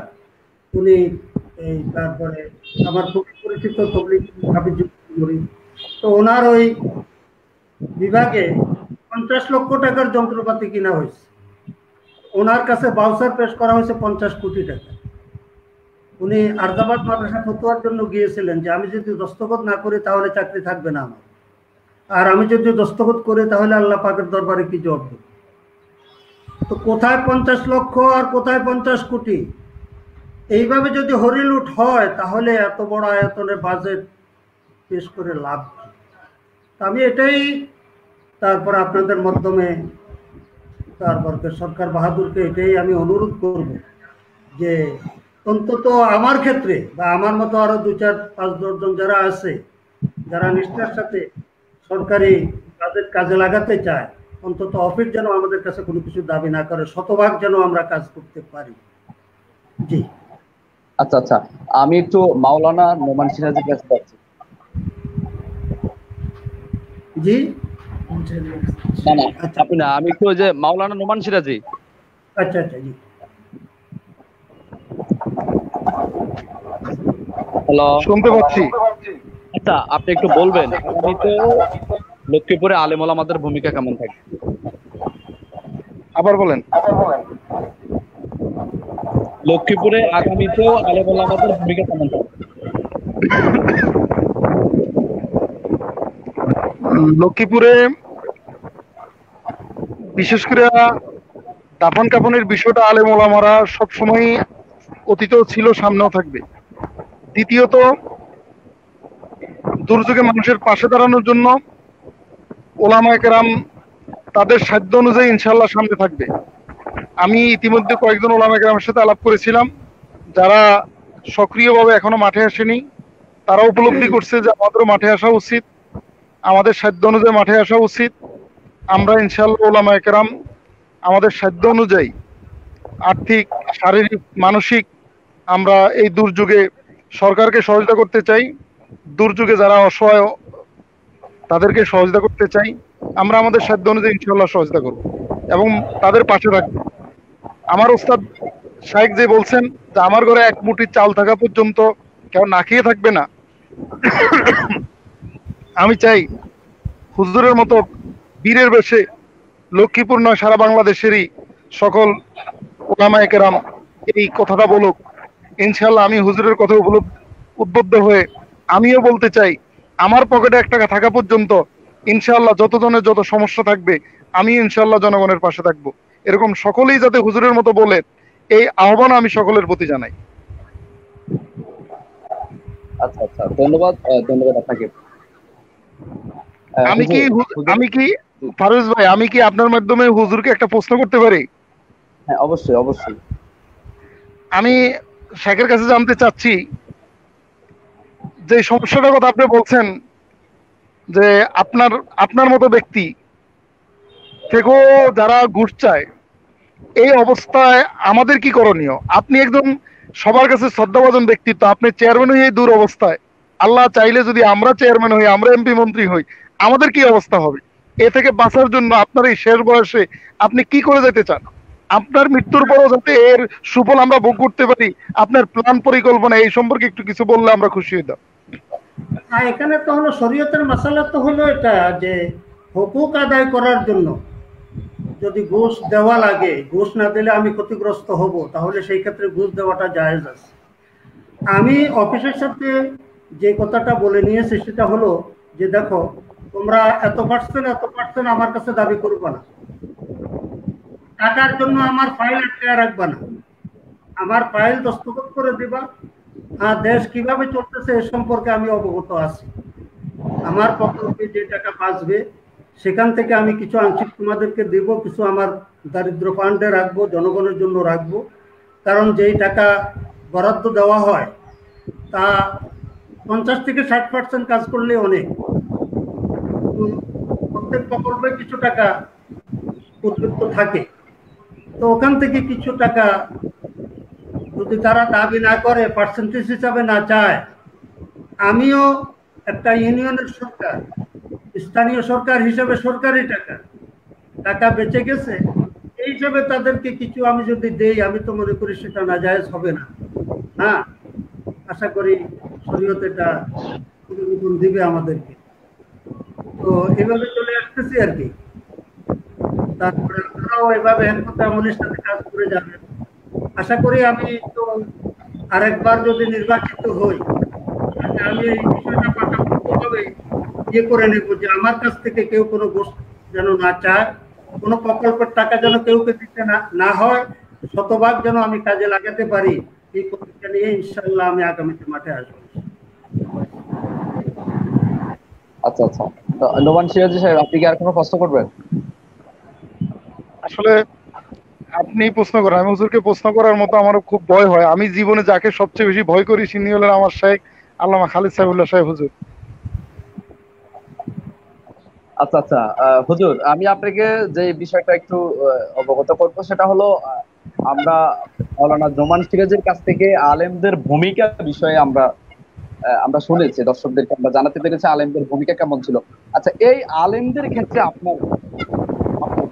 উনি তারপরে আমার খুবই পরিচিত তবলিগ হাফিজুর, তো ওনার ওই বিভাগে 50 লক্ষ টাকার যন্ত্রপাতি কিনা হয়েছে, ওনার কাছে বাউচার পেশ করা হয়েছে 50 কোটি টাকা। উনি আরদাবাদ মাদ্রাসা ফতোয়ার জন্য গিয়েছিলেন যে আমি যদি দস্তখত না করি তাহলে চাকরি থাকবে না আমার, আর আমি যদি দস্তখত করি তাহলে আল্লাহ পাকের দরবারে কি জবাব দেব। তো কোথায় 50 লক্ষ আর কোথায় 50 কোটি, এইভাবে যদি হরিলুট হয় তাহলে এত বড় আয়তনের বাজেট পেশ করে লাভ কি? আমি এটাই তারপর আপনাদের মাধ্যমে তারপর সরকার বাহাদুরকে এটাই আমি অনুরোধ করব যে অন্তত আমার ক্ষেত্রে বা আমার মতো আরো 2-4-5-10 জন যারা আছে, যারা নিষ্ঠার সাথে সরকারি কাজে লাগাতে চায়, অন্তত অফিস যেন আমাদের কাছে কোনো কিছু দাবি না করে, শতভাগ যেন আমরা কাজ করতে পারি। জি আচ্ছা আচ্ছা, আমি একটু মাওলানা নোমান সিরাজের কাছে যাচ্ছি। জি না না, আপনি না, আমি একটু যে মাওলানা নোমান সিরাজি। আচ্ছা আচ্ছা, জি হ্যালো, শুনতে পাচ্ছি। আচ্ছা, আপনি একটু বলবেন আগামীতে লক্ষ্মীপুরে আলেম ওলামাদের ভূমিকা কেমন থাকবে? আবার বলেন। লক্ষ্মীপুরে আগামীতেও আলেম ওলামাদের ভূমিকা কেমন থাকবে? লক্ষ্মীপুরে বিশেষ করে দাফন কাফনের বিষয়টা আলেম ওলামারা সবসময় অতীতেও ছিল, সামনেও থাকবে। দ্বিতীয়ত, দুর্যোগে মানুষের পাশে দাঁড়ানোর জন্য ওলামায়ে কেরাম তাদের সাধ্য অনুযায়ী ইনশাল্লাহ সামনে থাকবে। আমি ইতিমধ্যে কয়েকজন ওলামা কেরামের সাথে আলাপ করেছিলাম, যারা সক্রিয়ভাবে এখনো মাঠে আসেনি, তারা উপলব্ধি করছে যে আমাদের মাঠে আসা উচিত, আমাদের সাধ্য অনুযায়ী মাঠে আসা উচিত। আমরা ইনশাল্লাহ ওলামা কেরাম আমাদের সাধ্য অনুযায়ী আর্থিক, শারীরিক, মানসিক আমরা এই দুর্যোগে সরকারকে সহযোগিতা করতে চাই, দুর্যোগে যারা অসহায় তাদেরকে সহযোগিতা করতে চাই। আমরা আমাদের সাধ্য অনুযায়ী ইনশাল্লাহ সহযোগিতা করব এবং তাদের পাশে থাকবো। আমার ওস্তাদ শাইখ যে বলছেন যে আমার ঘরে এক মুঠি চাল থাকা পর্যন্ত কেউ না খেয়ে থাকবে না, আমি চাই হুজুরের মতো বীরের বেশে লক্ষ্মীপুর নয় সারা বাংলাদেশেরই সকল ওলামায়ে কেরাম এই কথাটা বলুক। ইনশাল্লাহ আমি হুজুরের কথা উদ্বুদ্ধ হয়ে আমিও বলতে চাই, আমার পকেটে 1 টাকা থাকা পর্যন্ত ইনশাল্লাহ যতজনের যত সমস্যা থাকবে আমি ইনশাল্লাহ জনগণের পাশে থাকবো। এরকম সকলেই যাতে হুজুরের মতো বলে, এই আহ্বান আমি সকলের প্রতি জানাই। আচ্ছা আচ্ছা, ধন্যবাদ ধন্যবাদ আপনাকে। আমি কি ফারুজ ভাই, আমি কি আপনার মাধ্যমে হুজুরকে একটা প্রশ্ন করতে পারি? হ্যাঁ, অবশ্যই অবশ্যই। আমি শেখের কাছে জানতে চাচ্ছি যে সমস্যাটার কথা আপনি বলছেন যে আপনার মতো ব্যক্তি থেকেও যারা ঘুষ চায়, এই অবস্থায় আমাদের কি করণীয়? আপনি একজন সবার কাছে শ্রদ্ধাভাজন ব্যক্তিত্ব, আপনি চেয়ারম্যান হয়ে এই দূর অবস্থায়, আল্লাহ চাইলে যদি আমরা চেয়ারম্যান হই, আমরা এমপি মন্ত্রী হই, আমাদের কি অবস্থা হবে? এ থেকে বাঁচার জন্য আপনার এই শেষ বয়সে আপনি কি করে যেতে চান? আপনার মৃত্যুর পরও যাতে এর সুফল আমরা ভোগ করতে পারি, আপনার প্ল্যান পরিকল্পনা এই সম্পর্কে একটু কিছু বললে আমরা খুশি হইতাম। এখানে তো হলো শরীয়তের মাসালা তো হলো এটা যে হুকুক আদায় করার জন্য যদি ঘুষ দেওয়া লাগে, ঘুষ না দিলে আমি ক্ষতিগ্রস্ত হব, তাহলে সেই ক্ষেত্রে ঘুষ দেওয়াটা জায়েজ আছে। আমি অফিসের সাথে যে কথাটা বলে নিয়েছি সেটা হলো যে দেখো, তোমরা এত পার্সেন্ট আমার কাছে দাবি করবে না, টাকার জন্য আমার ফাইল আটকে রাখবা না, আমার ফাইল দস্তখত করে দিবা। আর দেশ কিভাবে চলতেছে এ সম্পর্কে আমি অবগত আছি। আমার প্রকল্পে যে টাকা বাঁচবে সেখান থেকে আমি কিছু আংশিক তোমাদেরকে দেব, কিছু আমার দারিদ্র ফান্ডে রাখবো, জনগণের জন্য রাখবো। কারণ যেই টাকা বরাদ্দ দেওয়া হয় তা 50 থেকে 60% কাজ করলে অনেক, প্রত্যেক প্রকল্পে কিছু টাকা উদ্বৃত্ত থাকে। তো ওখান থেকে কিছু টাকা যদি তারা দাবি না করে, পার্সেন্টেজ হিসাবে না চায়, আমিও একটা ইউনিয়নের সরকার, স্থানীয় সরকার হিসেবে সরকারি টাকা বেঁচে গেছে, এই হিসাবে তাদেরকে কিছু আমি যদি দেই, আমি তো মনে করি সেটা নাজায়েজ হবে না। হ্যাঁ, আশা করি শরীয়ত এটা অনুমোদন দিবে আমাদেরকে। তো এভাবে চলে আসতেছি আর কি। তারপরে আপনারাও এভাবে হেলমতে আমলের সাথে কাজ করে যাবেন। আশা করি আমি তো আরেকবার যদি নির্বাচিত হই, আমি এই বিষয়টা পাকাপোক্তভাবে ইয়ে করে নেব যে আমার কাছ থেকে কেউ কোনো ঘুষ যেন না চায়, কোনো প্রকল্পের টাকা যেন কেউকে দিতে না হয়, শতভাগ যেন আমি কাজে লাগাতে পারি। এই প্রতিজ্ঞা নিয়ে ইনশাআল্লাহ আমি আগামীতে মাঠে আসবো। আচ্ছা আচ্ছা, তো নোমান সিরাজি সাহেব, আপনি কি আর কোনো প্রশ্ন করবেন? আসলে আপনি প্রশ্ন করেন, আমি হুজুরকে প্রশ্ন করার মতো আমারও খুব ভয় হয়। আমি জীবনে যাকে সবচেয়ে বেশি ভয় করি তিনি হলেন আমার শেখ আল্লামা খালিদ সাহেবুল্লাহ সাহেব হুজুর। আচ্ছা আচ্ছা, হুজুর, আমি আপনাকে যে বিষয়টা একটু অবগত করবো সেটা হলো, আমরা মাওলানা নোমান সিরাজের কাছ থেকে আলেমদের ভূমিকা বিষয়ে আমরা শুনেছি, দর্শকদেরকে আমরা জানাতে পেরেছি আলেমদের ভূমিকা কেমন ছিল। আচ্ছা, এই আলেমদের ক্ষেত্রে আপনার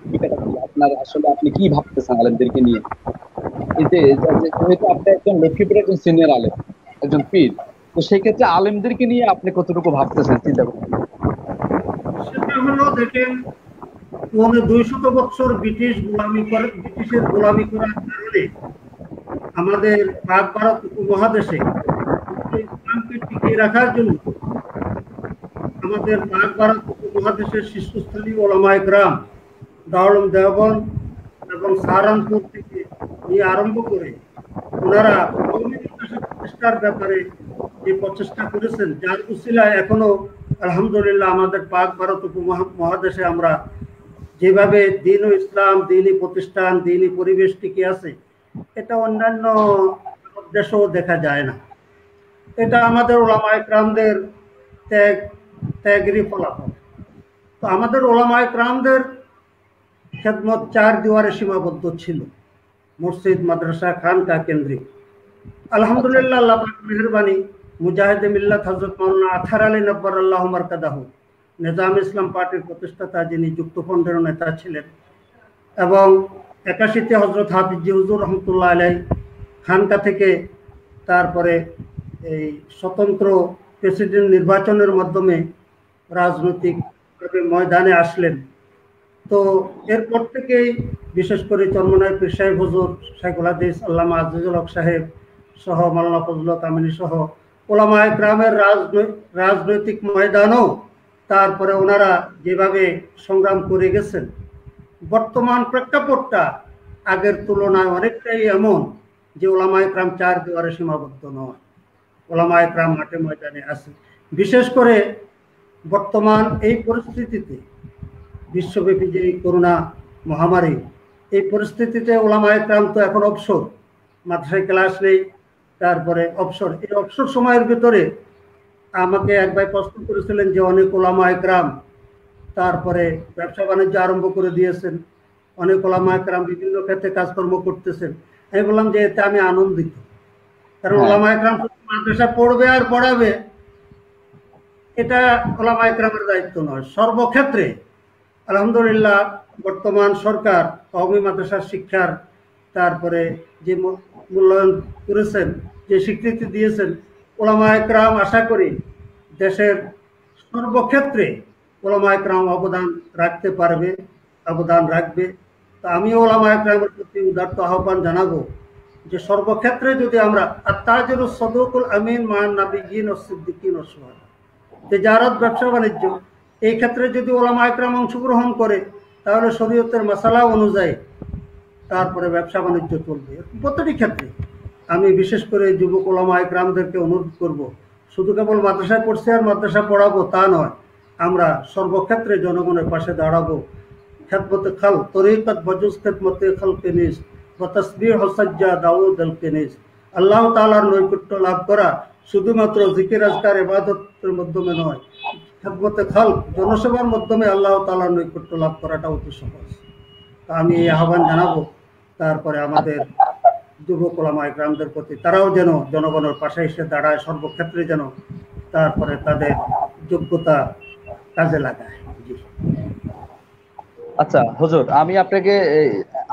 ভূমিকাটা কি? আপনার আসলে আপনি কি ভাবতেছেন আলেমদেরকে নিয়ে? এই যে যেহেতু আপনি একজন লক্ষ্মীপুরের একজন সিনিয়র আলেম, একজন পীর, তো সেই ক্ষেত্রে আলেমদেরকে নিয়ে আপনি কতটুকু ভাবতেছেন, চিন্তা করছেন? সেটা হলো দেখেন, 200 বছর ব্রিটিশের গোলামি করার কারণে আমাদের পাক ভারত উপমহাদেশে ইসলামকে টিকিয়ে রাখার জন্য আমাদের পাক ভারত উপমহাদেশের শীর্ষস্থানীয় ওলামায়ে কেরাম দারুল দেওবন্দ এবং সাহারানপুর থেকে নিয়ে আরম্ভ করে ওনারা প্রতিষ্ঠার ব্যাপারে যে প্রচেষ্টা করেছেন, যার উসিলায় এখনো আলহামদুলিল্লাহ আমাদের পাক ভারত উপমহাদেশে আমরা যেভাবে দ্বীন ও ইসলাম, দ্বীনি প্রতিষ্ঠান, দ্বীনি পরিবেশ টিকে আছে, এটা অন্যান্য দেশেও দেখা যায় না। এটা আমাদের ওলামায়ে কেরামদের ত্যাগেরই ফলাফল। তো আমাদের ওলামায়ে কেরামদের খেদমত চার দেওয়ারে সীমাবদ্ধ ছিল, মসজিদ, মাদ্রাসা, খানকা কেন্দ্রিক। আলহামদুলিল্লাহ, আল্লাহ পাকের মেহেরবানি, মুজাহিদে মিল্লাত হযরত মাওলানা আতহার আলী নব্বরাল্লাহু মারকাদাহু, নিজাম ইসলাম পার্টির প্রতিষ্ঠাতা, যিনি যুক্তফ্রন্টের নেতা ছিলেন, এবং 81-তে হযরত হাফিজি হুজুর রহমতুল্লাহ আলাইহি খানকা থেকে তারপরে এই স্বতন্ত্র প্রেসিডেন্ট নির্বাচনের মাধ্যমে রাজনৈতিক ময়দানে আসলেন। তো এরপর থেকেই বিশেষ করে চরমনাই পীর সাহেব হুজুর, শাইখুল হাদিস আল্লামা আজিজুল হক সাহেব সহ, মাওলানা ফজলত আমিনী সহ ওলামায়ে কেরামের রাজনৈতিক ময়দানও তারপরে ওনারা যেভাবে সংগ্রাম করে গেছেন, বর্তমান প্রেক্ষাপটটা আগের তুলনায় অনেকটাই এমন যে ওলামায়ে কেরাম চার দেওয়ারে সীমাবদ্ধ নয়, ওলামায়ে কেরাম মাঠে ময়দানে আছে। বিশেষ করে বর্তমান এই পরিস্থিতিতে, বিশ্বব্যাপী যে করোনা মহামারী, এই পরিস্থিতিতে ওলামায়ে কেরাম তো এখন অবসর, মাদ্রাসায় ক্লাস নেই, তারপরে অবসর। এই অবসর সময়ের ভিতরে আমাকে এক ভাই প্রশ্ন করেছিলেন যে অনেক ওলামায়ে কেরাম তারপরে ব্যবসা বাণিজ্য আরম্ভ করে দিয়েছেন, অনেক ওলামায়ে কেরাম বিভিন্ন ক্ষেত্রে কাজকর্ম করতেছেন। আমি বললাম যে এতে আমি আনন্দিত, কারণ ওলামায়ে কেরাম মাদ্রাসা পড়বে আর পড়াবে, এটা ওলামায়ে কেরামের দায়িত্ব নয়। সর্বক্ষেত্রে আলহামদুলিল্লাহ বর্তমান সরকার কওমি মাদ্রাসার শিক্ষার তারপরে যে মূল্যায়ন করেছেন, যে স্বীকৃতি দিয়েছেন, ওলামায়ে কেরাম আশা করি দেশের সর্বক্ষেত্রে ওলামায়ে কেরাম অবদান রাখতে পারবে, অবদান রাখবে। তো আমি ওলামায়ে কেরামের প্রতি উদাত্ত আহ্বান জানাবো যে সর্বক্ষেত্রে যদি আমরা আত-তাজিরুস সাদুকুল আমিন মান নাবিয়্যিন ওয়াস সিদ্দিকিন ওয়াস শুহাদা, তিজারত, ব্যবসা বাণিজ্য, এই ক্ষেত্রে যদি ওলামায়ে কেরাম অংশগ্রহণ করে, তাহলে শরীয়তের মাসালা অনুযায়ী তারপরে ব্যবসা বাণিজ্য চলবে প্রতিটি ক্ষেত্রে। আমি বিশেষ করে যুবক ওলামায়ে কেরামদেরকে অনুরোধ করব, শুধু কেবল মাদ্রাসায় পড়ছি আর মাদ্রাসা পড়াবো তা নয়, আমরা সর্বক্ষেত্রে জনগণের পাশে দাঁড়াবো। খেদমতে খাল তরিকত বজুজ খেদমতে খাল কেনিস বা তসবিহ সাজ্জা দাউদ আল কেনিস, আল্লাহ তাআলার নৈকট্য লাভ করা শুধুমাত্র জিকির আজকার ইবাদতের মাধ্যমে নয়, খেদমতে খাল জনসেবার মাধ্যমে আল্লাহ তাআলার নৈকট্য লাভ করাটা অতি সহজ। তা আমি এই আহ্বান জানাবো তারপরে আমাদের যুবক ওলামায়ে কেরামদের প্রতি, তারাও যেন জনগণের পাশে এসে দাঁড়ায়, সর্বক্ষেত্রে যেন তারপরে তাদের যোগ্যতা কাজে লাগায়। আচ্ছা হুজুর, আমি আপনাকে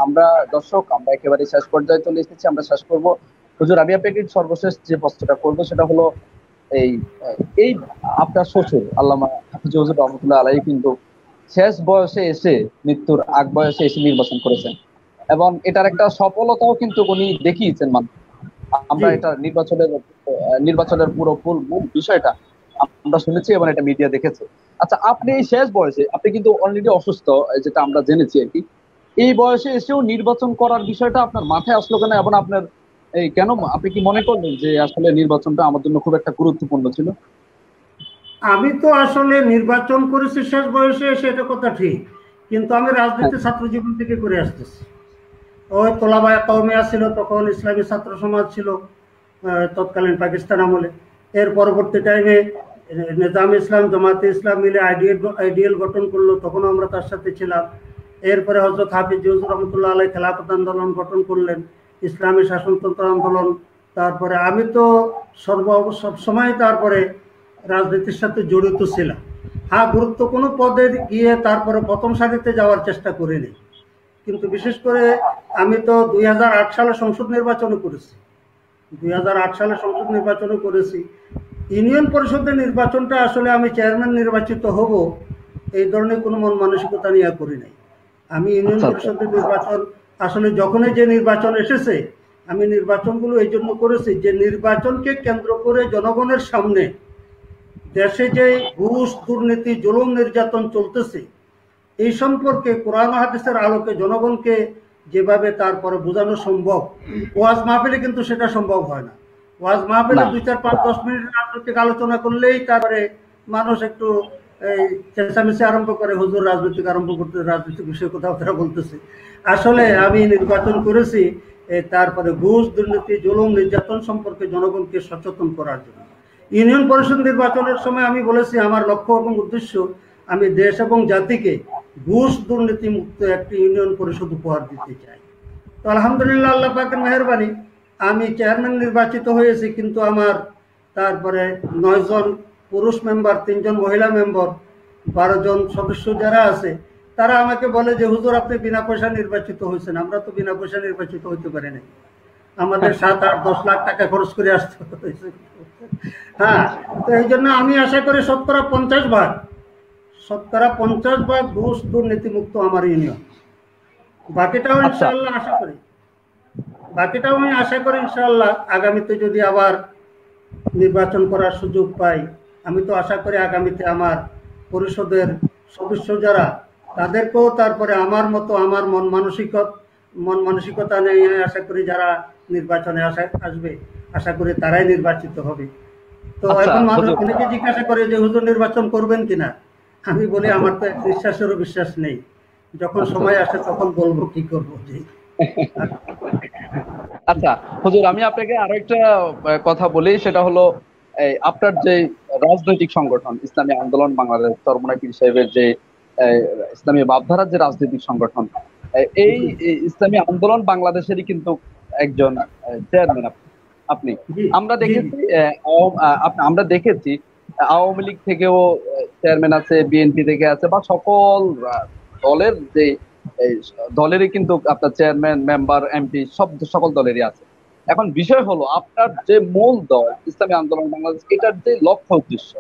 আমরা দর্শক আমরা একেবারে শেষ পর্যায়ে চলে এসেছি, আমরা শেষ করব। হুজুর, আমি আপনাকে সর্বশেষ যে প্রশ্নটা করবো সেটা হলো এই এই আপনার শ্বশুর আল্লামা হাফিজ হুজুর রহমতুল্লাহ আলাইহি কিন্তু শেষ বয়সে এসে, মৃত্যুর আগ বয়সে এসে নির্বাচন করেছেন, এবং এটার একটা সফলতাও কিন্তু উনি দেখিয়েছেন। আমরা এটা নির্বাচনের পুরো মূল বিষয়টা আমরা শুনেছি এবং এটা মিডিয়া দেখেছে। আচ্ছা, আপনি এই শেষ বয়সে, আপনি কিন্তু অলরেডি অসুস্থ, যেটা আমরা জেনেছি আর কি, এই বয়সে এসেও নির্বাচন করার বিষয়টা আপনার মাথায় আসলো কেন, এবং আপনার কেন, আপনি কি মনে করলেন যে আসলে নির্বাচনটা আমার জন্য খুব একটা গুরুত্বপূর্ণ ছিল? আমি তো আসলে নির্বাচন করেছি শেষ বয়সে, সেটা কথা ঠিক, কিন্তু আমি রাজনীতি ছাত্র জীবন থেকে করে আসতেছি। ওই তোলাবায়া কওমিয়া ছিল, তখন ইসলামী ছাত্র সমাজ ছিল তৎকালীন পাকিস্তান আমলে। এর পরবর্তী টাইমে নিজাম ইসলাম, জামাতে ইসলাম মিলে আইডিএল গঠন করলো, তখন আমরা তার সাথে ছিলাম। এরপরে হযরত হাফিজ হুজুর রহমতুল্লাহ আলাইহি খেলাফত আন্দোলন গঠন করলেন, ইসলামী শাসনতন্ত্র আন্দোলন। তারপরে আমি তো সবসময় তারপরে রাজনীতির সাথে জড়িত ছিলাম। হ্যাঁ, গুরুত্বপূর্ণ পদে গিয়ে তারপরে প্রথম সারিতে যাওয়ার চেষ্টা করিনি, কিন্তু বিশেষ করে আমি তো 2008 সালে সংসদ নির্বাচনও করেছি। 2008 সালে সংসদ নির্বাচনও করেছি। ইউনিয়ন পরিষদের নির্বাচনটা আসলে আমি চেয়ারম্যান নির্বাচিত হব এই ধরনের কোনো মন মানসিকতা নিয়ে করি নাই। আমি ইউনিয়ন পরিষদের নির্বাচন আসলে যখনই যে নির্বাচন এসেছে, আমি নির্বাচনগুলো এই জন্য করেছি যে নির্বাচনকে কেন্দ্র করে জনগণের সামনে দেশে যে ঘুষ, দুর্নীতি, জুলুম, নির্যাতন চলতেছে এই সম্পর্কে কোরআন হাদিসের আলোকে জনগণকে যেভাবে তারপরে বোঝানো সম্ভব, ওয়াজ মাহফিলে কিন্তু সেটা সম্ভব হয় না। ওয়াজ মাহফিলে 2, 4, 5, 10 মিনিট রাজনৈতিক আলোচনা করলেই তারপরে মানুষ একটু এই চেঁচামেচি আরম্ভ করে, হুজুর রাজনৈতিক আরম্ভ করতে, রাজনৈতিক বিষয়ে কথাবার্তা বলতেছে। আসলে আমি নির্বাচন করেছি তারপরে ঘুষ, দুর্নীতি, জুলুম, নির্যাতন সম্পর্কে জনগণকে সচেতন করার জন্য। ইউনিয়ন পরিষদ নির্বাচনের সময় আমি বলেছি আমার লক্ষ্য এবং উদ্দেশ্য, আমি দেশ এবং জাতিকে ঘুষ দুর্নীতি মুক্ত একটি ইউনিয়ন পরিষদ উপহার দিতে চাই। তো আলহামদুলিল্লাহ, আল্লাহ পাকের মেহেরবানি, আমি চেয়ারম্যান নির্বাচিত হয়েছি, কিন্তু আমার তারপরে 9 জন পুরুষ মেম্বার, 3 জন মহিলা মেম্বার, 12 জন সদস্য যারা আছে, তারা আমাকে বলে যে হুজুর আপনি বিনা পয়সা নির্বাচিত হয়েছেন। আমরা তো বিনা পয়সা নির্বাচিত হইতে পারি নাই, আমাদের 7, 8, 10 লাখ টাকা খরচ করে আসতে হয়েছে। হ্যাঁ, তো এই জন্য আমি আশা করি শতকরা 50 ভাগ ঘুষ দুর্নীতি মুক্ত আমার ইউনিয়ন। বাকিটাও ইনশাআল্লাহ আশা করি ইনশাআল্লাহ আগামীতে যদি আবার নির্বাচন করার সুযোগ পাই, আমি তো আশা করি আগামীতে আমার পরিষদের সদস্য যারা, তাদেরকেও তারপরে আমার মতো আমার মন মানসিকতা নিয়ে আশা করি যারা নির্বাচনে আসবে, আশা করি তারাই নির্বাচিত হবে। তো এখন মানুষ অনেকে জিজ্ঞাসা করে যে হুজুর নির্বাচন করবেন কিনা। আমি বলি আমার তো বিশ্বাসেরও বিশ্বাস নেই, যখন সময় আসে তখন বলবো কি করবো। আচ্ছা হুজুর, আমি আপনাকে আরো একটা কথা বলি, সেটা হলো আপনার যে রাজনৈতিক সংগঠন ইসলামী আন্দোলন বাংলাদেশ, চরমোনাই পীর সাহেবের যে ইসলামী ভাবধারার যে রাজনৈতিক সংগঠন, এই ইসলামী আন্দোলন বাংলাদেশেরই কিন্তু একজন চেয়ারম্যান আপনি। আমরা দেখেছি আওয়ামী লীগ থেকেও চেয়ারম্যান আছে, বিএনপি থেকে আছে, বা সকল দলের যে দলেরই কিন্তু আপনার চেয়ারম্যান, মেম্বার, এমপি সকল দলেরই আছে। এখন বিষয় হলো আপনার যে মূল দল ইসলামী আন্দোলন বাংলাদেশ, এটার যে লক্ষ্য উদ্দেশ্য,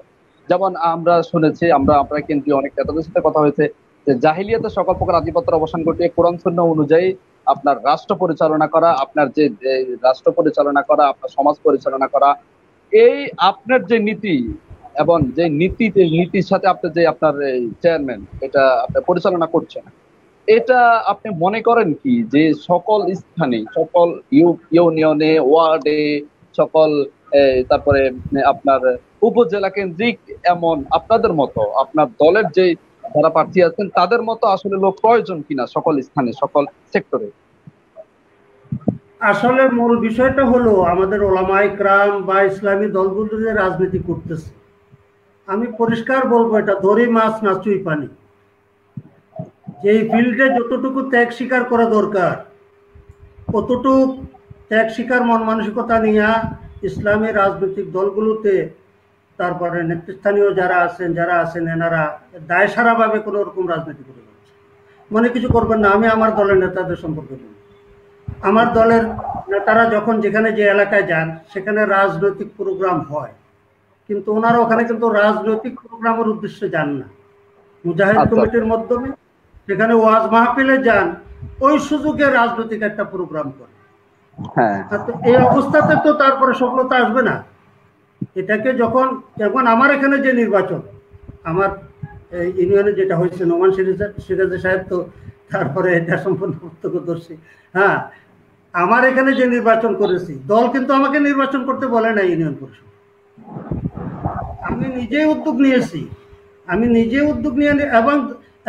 যেমন আমরা শুনেছি, আপনার কেন্দ্রীয় অনেক নেতাদের সাথে কথা হয়েছে যে জাহিলিয়াতে সকল প্রকার আধিপত্যের অবসান ঘটিয়ে কোরআন সুন্নাহ অনুযায়ী আপনার রাষ্ট্র পরিচালনা করা, আপনার যে রাষ্ট্র পরিচালনা করা, আপনার সমাজ পরিচালনা করা, এই আপনার যে নীতি এবং যে নীতির সাথে আপনার যে আপনার চেয়ারম্যান এটা আপনি পরিচালনা করছেন, এটা আপনি মনে করেন কি যে সকল স্থানে, সকল ইউনিয়নে, ওয়ার্ডে, সকল তারপরে আপনার উপজেলা কেন্দ্রিক এমন আপনাদের মতো আপনার দলের যে যারা প্রার্থী আছেন তাদের মতো আসলে লোক প্রয়োজন কিনা সকল স্থানে, সকল সেক্টরে? আসলে মূল বিষয়টা হলো আমাদের ওলামায়ে কেরাম বা ইসলামী দলগুলো যে রাজনীতি করতেছে, আমি পরিষ্কার বলবো এটা দড়ি মাছ না চুই পানি। এই ফিল্ডে যতটুকু ত্যাগ স্বীকার করা দরকার, কতটুকু ত্যাগ স্বীকার মন মানসিকতা নিয়ে ইসলামী রাজনৈতিক দলগুলোতে তারপরে নেতৃস্থানীয় যারা আছেন এনারা দায় সারাভাবে কোনো রকম রাজনীতি করে যাচ্ছে। মনে কিছু করবেন না, আমি আমার দলের নেতাদের সম্পর্কে বলি। আমার দলের নেতারা যখন যেখানে যে এলাকায় যান সেখানে রাজনৈতিক প্রোগ্রাম হয়, কিন্তু ওনারা ওখানে কিন্তু রাজনৈতিক প্রোগ্রামের উদ্দেশ্যে যান না। মুজাহিদ কমিটির মাধ্যমে সেখানে ওয়াজ মাহফিলে যান, ওই সুযোগে রাজনৈতিক একটা প্রোগ্রাম করে। এই অবস্থাতে তো তারপরে সফলতা আসবে না। এটাকে যখন আমার এখানে যে নির্বাচন, আমার ইউনিয়নে যেটা হয়েছে, নোমান সিরাজ সাহেব তো তারপরে এটা সম্পূর্ণ প্রত্যক্ষদর্শী। হ্যাঁ, আমার এখানে যে নির্বাচন করেছি, দল কিন্তু আমাকে নির্বাচন করতে বলে না ইউনিয়ন পরিষদ। আমি নিজেই উদ্যোগ নিয়েছি, এবং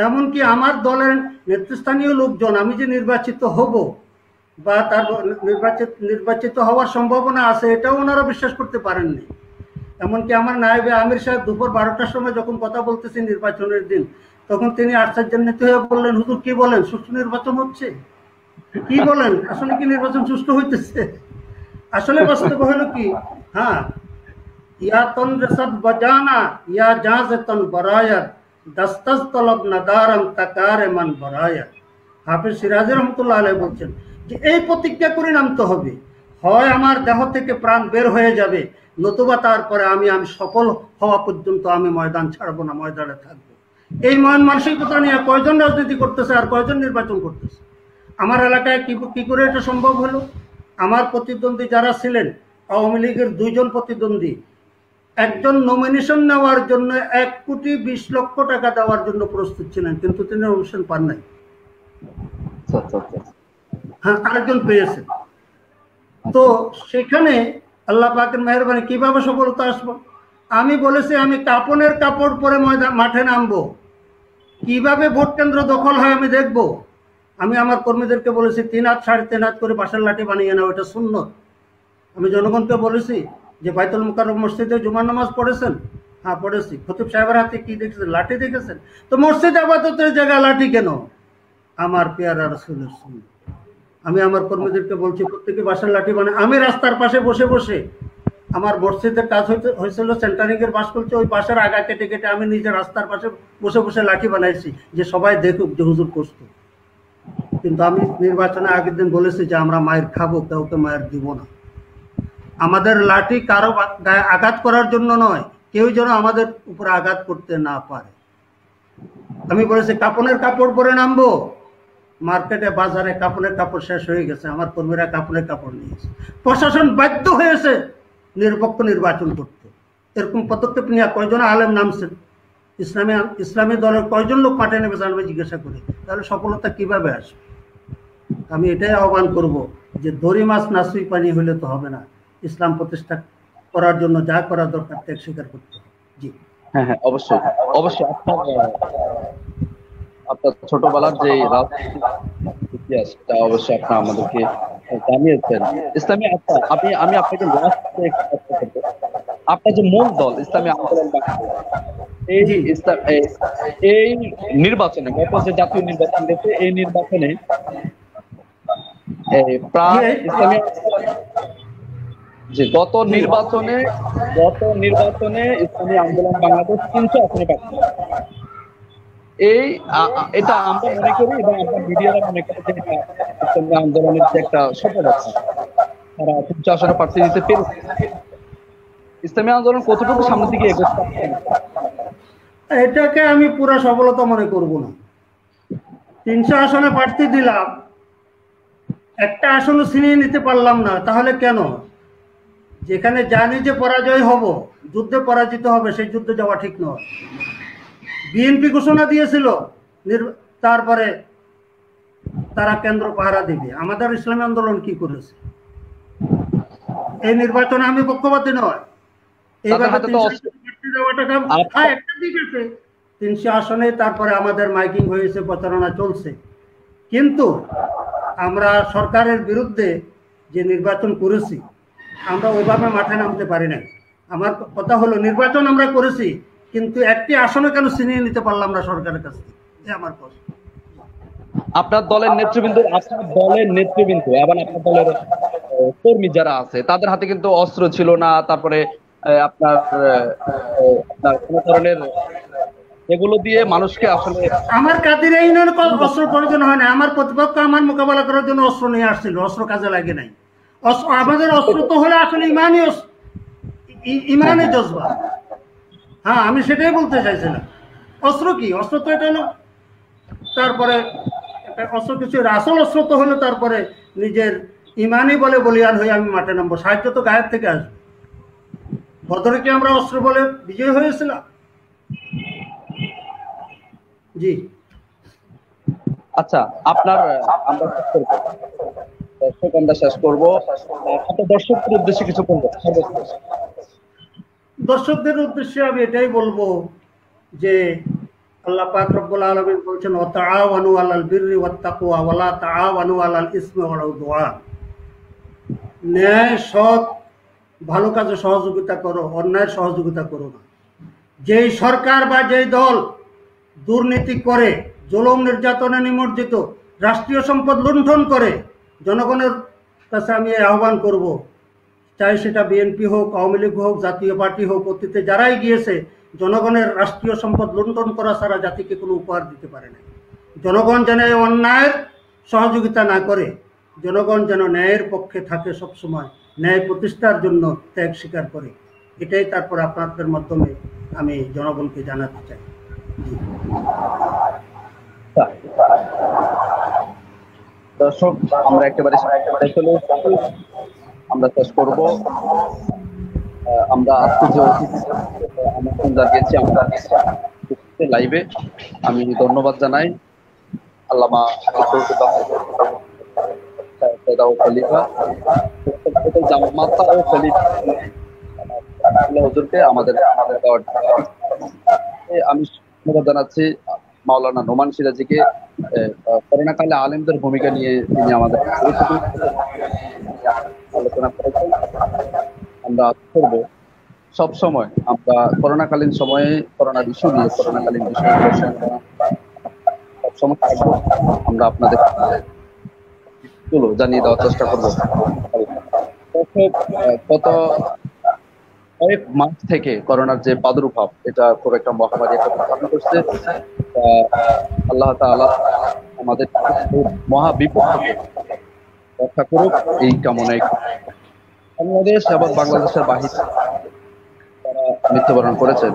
এমনকি আমার দলের নেতৃস্থানীয় লোকজন, আমি যে নির্বাচিত হব বা তার নির্বাচিত হওয়ার সম্ভাবনা আছে, এটাও ওনারা বিশ্বাস করতে পারেননি। এমনকি আমার নায়েবে আমির সাহেব দুপুর 12টার সময় যখন কথা বলতেছি নির্বাচনের দিন, তখন তিনি আশ্চর্যান্বিত হয়ে বললেন, হুজুর কি বলেন, সুষ্ঠু নির্বাচন হচ্ছে? কি বলেন, আসলে কি নির্বাচন সুষ্ঠু হইতেছে? আসলে বাস্তব হলো কি, হ্যাঁ, ইয়া তন রেসাদ বাজানা ইয়া জাজতন বরায়াত দস্তাজ তলব নাদারাম তাকারে মান বরায়াত। হাফেজ সিরাজ রহমতুল্লাহ আলাইহি বলছেন যে এই প্রতিজ্ঞা করে নামতে হবে, হয় আমার দেহ থেকে প্রাণ বের হয়ে যাবে, নতুবা তারপরে আমি সফল হওয়া পর্যন্ত আমি ময়দান ছাড়বো না, ময়দানে থাকবো। এই মন মানসিকতা নিয়ে কয়জন রাজনীতি করতেছে আর কয়জন নির্বাচন করতেছে? আমার এলাকায় কি করে এটা সম্ভব হলো? আমার প্রতিদ্বন্দ্বী যারা ছিলেন, আওয়ামী লীগের 2 জন প্রতিদ্বন্দ্বী, একজন নমিনেশন নেওয়ার জন্য 1,20,00,000 টাকা দেওয়ার জন্য প্রস্তুত ছিলেন, কিন্তু তিনি নমিনেশন পান নাই। হ্যাঁ, আরেকজন পেয়েছেন। তো সেখানে আল্লাহ পাকের মেহেরবানি কিভাবে সফলতা আসবো? আমি বলেছি আমি কাপনের কাপড় পরে মাঠে নামবো, কিভাবে ভোট কেন্দ্র দখল হয় আমি দেখব। আমি আমার কর্মীদেরকে বলেছি 3 হাত 3.5 হাত করে বাঁশের লাঠি বানিয়ে নাও, এটা সুন্নত। আমি জনগণকে বলেছি যে বাইতুল মুকাররম মসজিদে জুমার নামাজ পড়েছেন? হ্যাঁ পড়েছি। খতিব সাহেবের হাতে কি দেখেছেন? লাঠি দেখেছেন? তো মসজিদ আবাদতের জায়গায় লাঠি কেন? আমার পেয়ারা রাসূলের সুন্নাহ। আমি আমার কর্মীদেরকে বলছি প্রত্যেকে বাঁশের লাঠি বানায়। আমি রাস্তার পাশে বসে বসে, আমার মসজিদের কাজ হয়েছিল সেন্টারিং এর বাস করছে, ওই বাঁশের আগা কেটে কেটে আমি নিজে রাস্তার পাশে বসে বসে লাঠি বানাইছি যে সবাই দেখুক যে হুজুর করতো। কিন্তু আমি নির্বাচনে আগের দিন বলেছি যে আমরা মায়ের খাবো, কাউকে মায়ের দিব না। আমাদের লাঠি কারো গায়ে আঘাত করার জন্য নয়, কেউ যেন আমাদের উপরে আঘাত করতে না পারে। আমি বলেছি কাপনের কাপড় পরে নামবো, মার্কেটে বাজারে কাপনের কাপড় শেষ হয়ে গেছে, আমার কর্মীরা কাপনের কাপড় নিয়েছে। প্রশাসন বাধ্য হয়েছে নিরপেক্ষ নির্বাচন করতে। এরকম পদক্ষেপ নিয়ে কয়জন আলেম নামছেন? ইসলামী দলের কয়জন লোক মাঠে নেমে জানবে জিজ্ঞাসা করে, তাহলে সফলতা কিভাবে আসবে? আমি এটাই আহ্বান করব যে দড়ি মাছ নাসুই পানি হলে তো হবে না, ইসলাম প্রতিষ্ঠা করার জন্য যা করা দরকার ত্যাগ স্বীকার করতে হবে। জি হ্যাঁ হ্যাঁ, অবশ্যই অবশ্যই। আপনার ছোটবেলার যে রাজনীতি ইতিহাস, তা অবশ্যই আপনি আমাদেরকে জানিয়েছেন। ইসলামী আমি আপনাকে আপনার যে মূল দল ইসলামী আন্দোলন বাংলাদেশ, এই নির্বাচনে, গত যে জাতীয় নির্বাচন হয়েছে, এই নির্বাচনে প্রায় ইসলামী যে গত নির্বাচনে ইসলামী আন্দোলন বাংলাদেশ 300 আসনে পাচ্ছে। এটা আমরা মনে করি এবং আমরা মিডিয়ারা মনে করি যে ইসলামী আন্দোলনের যে একটা সফলতা, তারা 300 আসনে প্রার্থী দিতে পেরেছে। ইসলামী আন্দোলন কতটুকু সামনের দিকে এগোচ্ছে? এটাকে আমি পুরো সফলতা মনে করব না। 300 আসনে প্রার্থী দিলাম, একটা আসনও ছিনিয়ে নিতে পারলাম না, তাহলে কেন? যেখানে জানি যে পরাজয় হব, যুদ্ধে পরাজিত হবে, সেই যুদ্ধে যাওয়া ঠিক নয়। বিএনপি ঘোষণা দিয়েছিল তারপরে তারা কেন্দ্র পাহারা দিবে। আমাদের ইসলামী আন্দোলন কি করেছে? এই নির্বাচনে আমি পক্ষপাতী নয়। এইভাবে 300 আসনে তারপরে আমাদের মাইকিং হয়েছে, প্রচারণা চলছে, কিন্তু আমরা সরকারের বিরুদ্ধে যে নির্বাচন করেছি আমরা ওইভাবে মাঠে নামতে পারি না। আমার কথা হলো নির্বাচন আমরা করেছি, কিন্তু একটি আসনে কেন ছিনিয়ে নিতে পারলাম না সরকারের কাছ থেকে? আমার প্রশ্ন। আপনার দলের নেতৃবৃন্দ এবং আপনার দলের কর্মী যারা আছে তাদের হাতে কিন্তু অস্ত্র ছিল না, তারপরে আপনার কোন ধরনের এগুলো দিয়ে মানুষকে আসলে আমার কাদিরা ইউনিয়নে অস্ত্র প্রয়োজন হয় না। আমার প্রতিপক্ষ আমার মোকাবেলা করার জন্য অস্ত্র নিয়ে আসছিল, অস্ত্র কাজে লাগে নাই। আমাদের অস্ত্র তো হলে আসলে ইমানি জজবা। হ্যাঁ, আমি সেটাই বলতে চাইছিলাম। অস্ত্র কি? অস্ত্র তো এটা হলো, তারপরে অস্ত্র কিছু আসল অস্ত্র তো হলো তারপরে নিজের ইমানি বলে বলিয়ান হয়ে আমি মাঠে নামবো। সাহায্য তো গায়ের থেকে আসবে। বদরে কি আমরা অস্ত্র বলে বিজয় হয়েছিলাম? জি আচ্ছা, আমরা শেষ করবো। আপনার দর্শকদের উদ্দেশ্যে কিছু বলবো? দর্শকদের উদ্দেশ্যে আমি এটাই বলবো যে আল্লাহ পাক রব্বুল আলামিন বলছেন ওয়াতাআওয়ানু আলাল বিররি ওয়াত তাকওয়া ওয়া লা তাআওয়ানু আলাল ইসমি ওয়াল উদওয়ান। ন্যায়, সৎ, ভালো কাজে সহযোগিতা করো, অন্যায়ের সহযোগিতা করো না। যেই সরকার বা যেই দল দুর্নীতি করে, জুলুম নির্যাতনে নিমজ্জিত, রাষ্ট্রীয় সম্পদ লুণ্ঠন করে, জনগণের কাছে আমি আহ্বান করব, চাই সেটা বিএনপি হোক, আওয়ামী লীগ হোক, জাতীয় পার্টি হোক, অতীতে যারাই গিয়েছে, জনগণের রাষ্ট্রীয় সম্পদ লুণ্ঠন করা ছাড়া জাতিকে কোনো উপহার দিতে পারে না। জনগণ যেন এই অন্যায়ের সহযোগিতা না করে, জনগণ যেন ন্যায়ের পক্ষে থাকে, সবসময় ন্যায় প্রতিষ্ঠার জন্য ত্যাগ স্বীকার করে। এটাই তারপর আপনাদের মাধ্যমে আমি জনগণকে জানাতে চাই। দর্শক, আমরা একেবারে আমরা শেষ করব। আমরা আজকে যে আমন্ত্রণ জানিয়েছি আমরা লাইভে, আমি ধন্যবাদ জানাই আল্লামা খলিফা জামাতা ও খলিফা আল্লাহ হুজুরকে আমাদের দেওয়ার জন্য। আমি ধন্যবাদ জানাচ্ছি মাওলানা নোমান সিরাজীকে। করোনাকালে আলেমদের ভূমিকা নিয়ে তিনি আমাদের আলোচনা করেছেন। আমরা আশা করব সব সময় আমরা করোনাকালীন সময়ে করোনার ইস্যু নিয়ে করোনাকালীন বিষয়গুলো সবসময় থাকবো। আমরা আপনাদের জানিয়ে দেওয়ার চেষ্টা করবো। গত কয়েক মাস থেকে করোনার যে প্রাদুর্ভাব, এটা খুব একটা মহামারী একটা ধারণ করছে। আল্লাহ তাআলা আমাদের মহা বিপদ থেকে রক্ষা করুক এই কামনায়। বাংলাদেশ এবং বাংলাদেশের বাহিরে যারা মৃত্যুবরণ করেছেন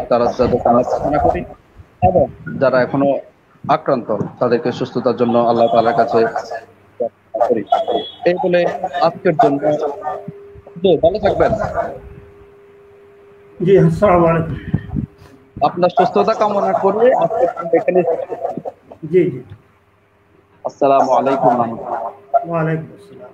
তারা যাদের কামনা করি, এবং যারা এখনো আক্রান্ত তাদেরকে সুস্থতার জন্য আল্লাহ তাআলার কাছে করি। এই বলে আজকের জন্য ভালো থাকবেন। জি, আসসালামু আলাইকুম। আপনার সুস্থতা কামনা করে আজকের এখানে জি জি, আসসালামু আলাইকুম। ওয়ালাইকুম আসসালাম।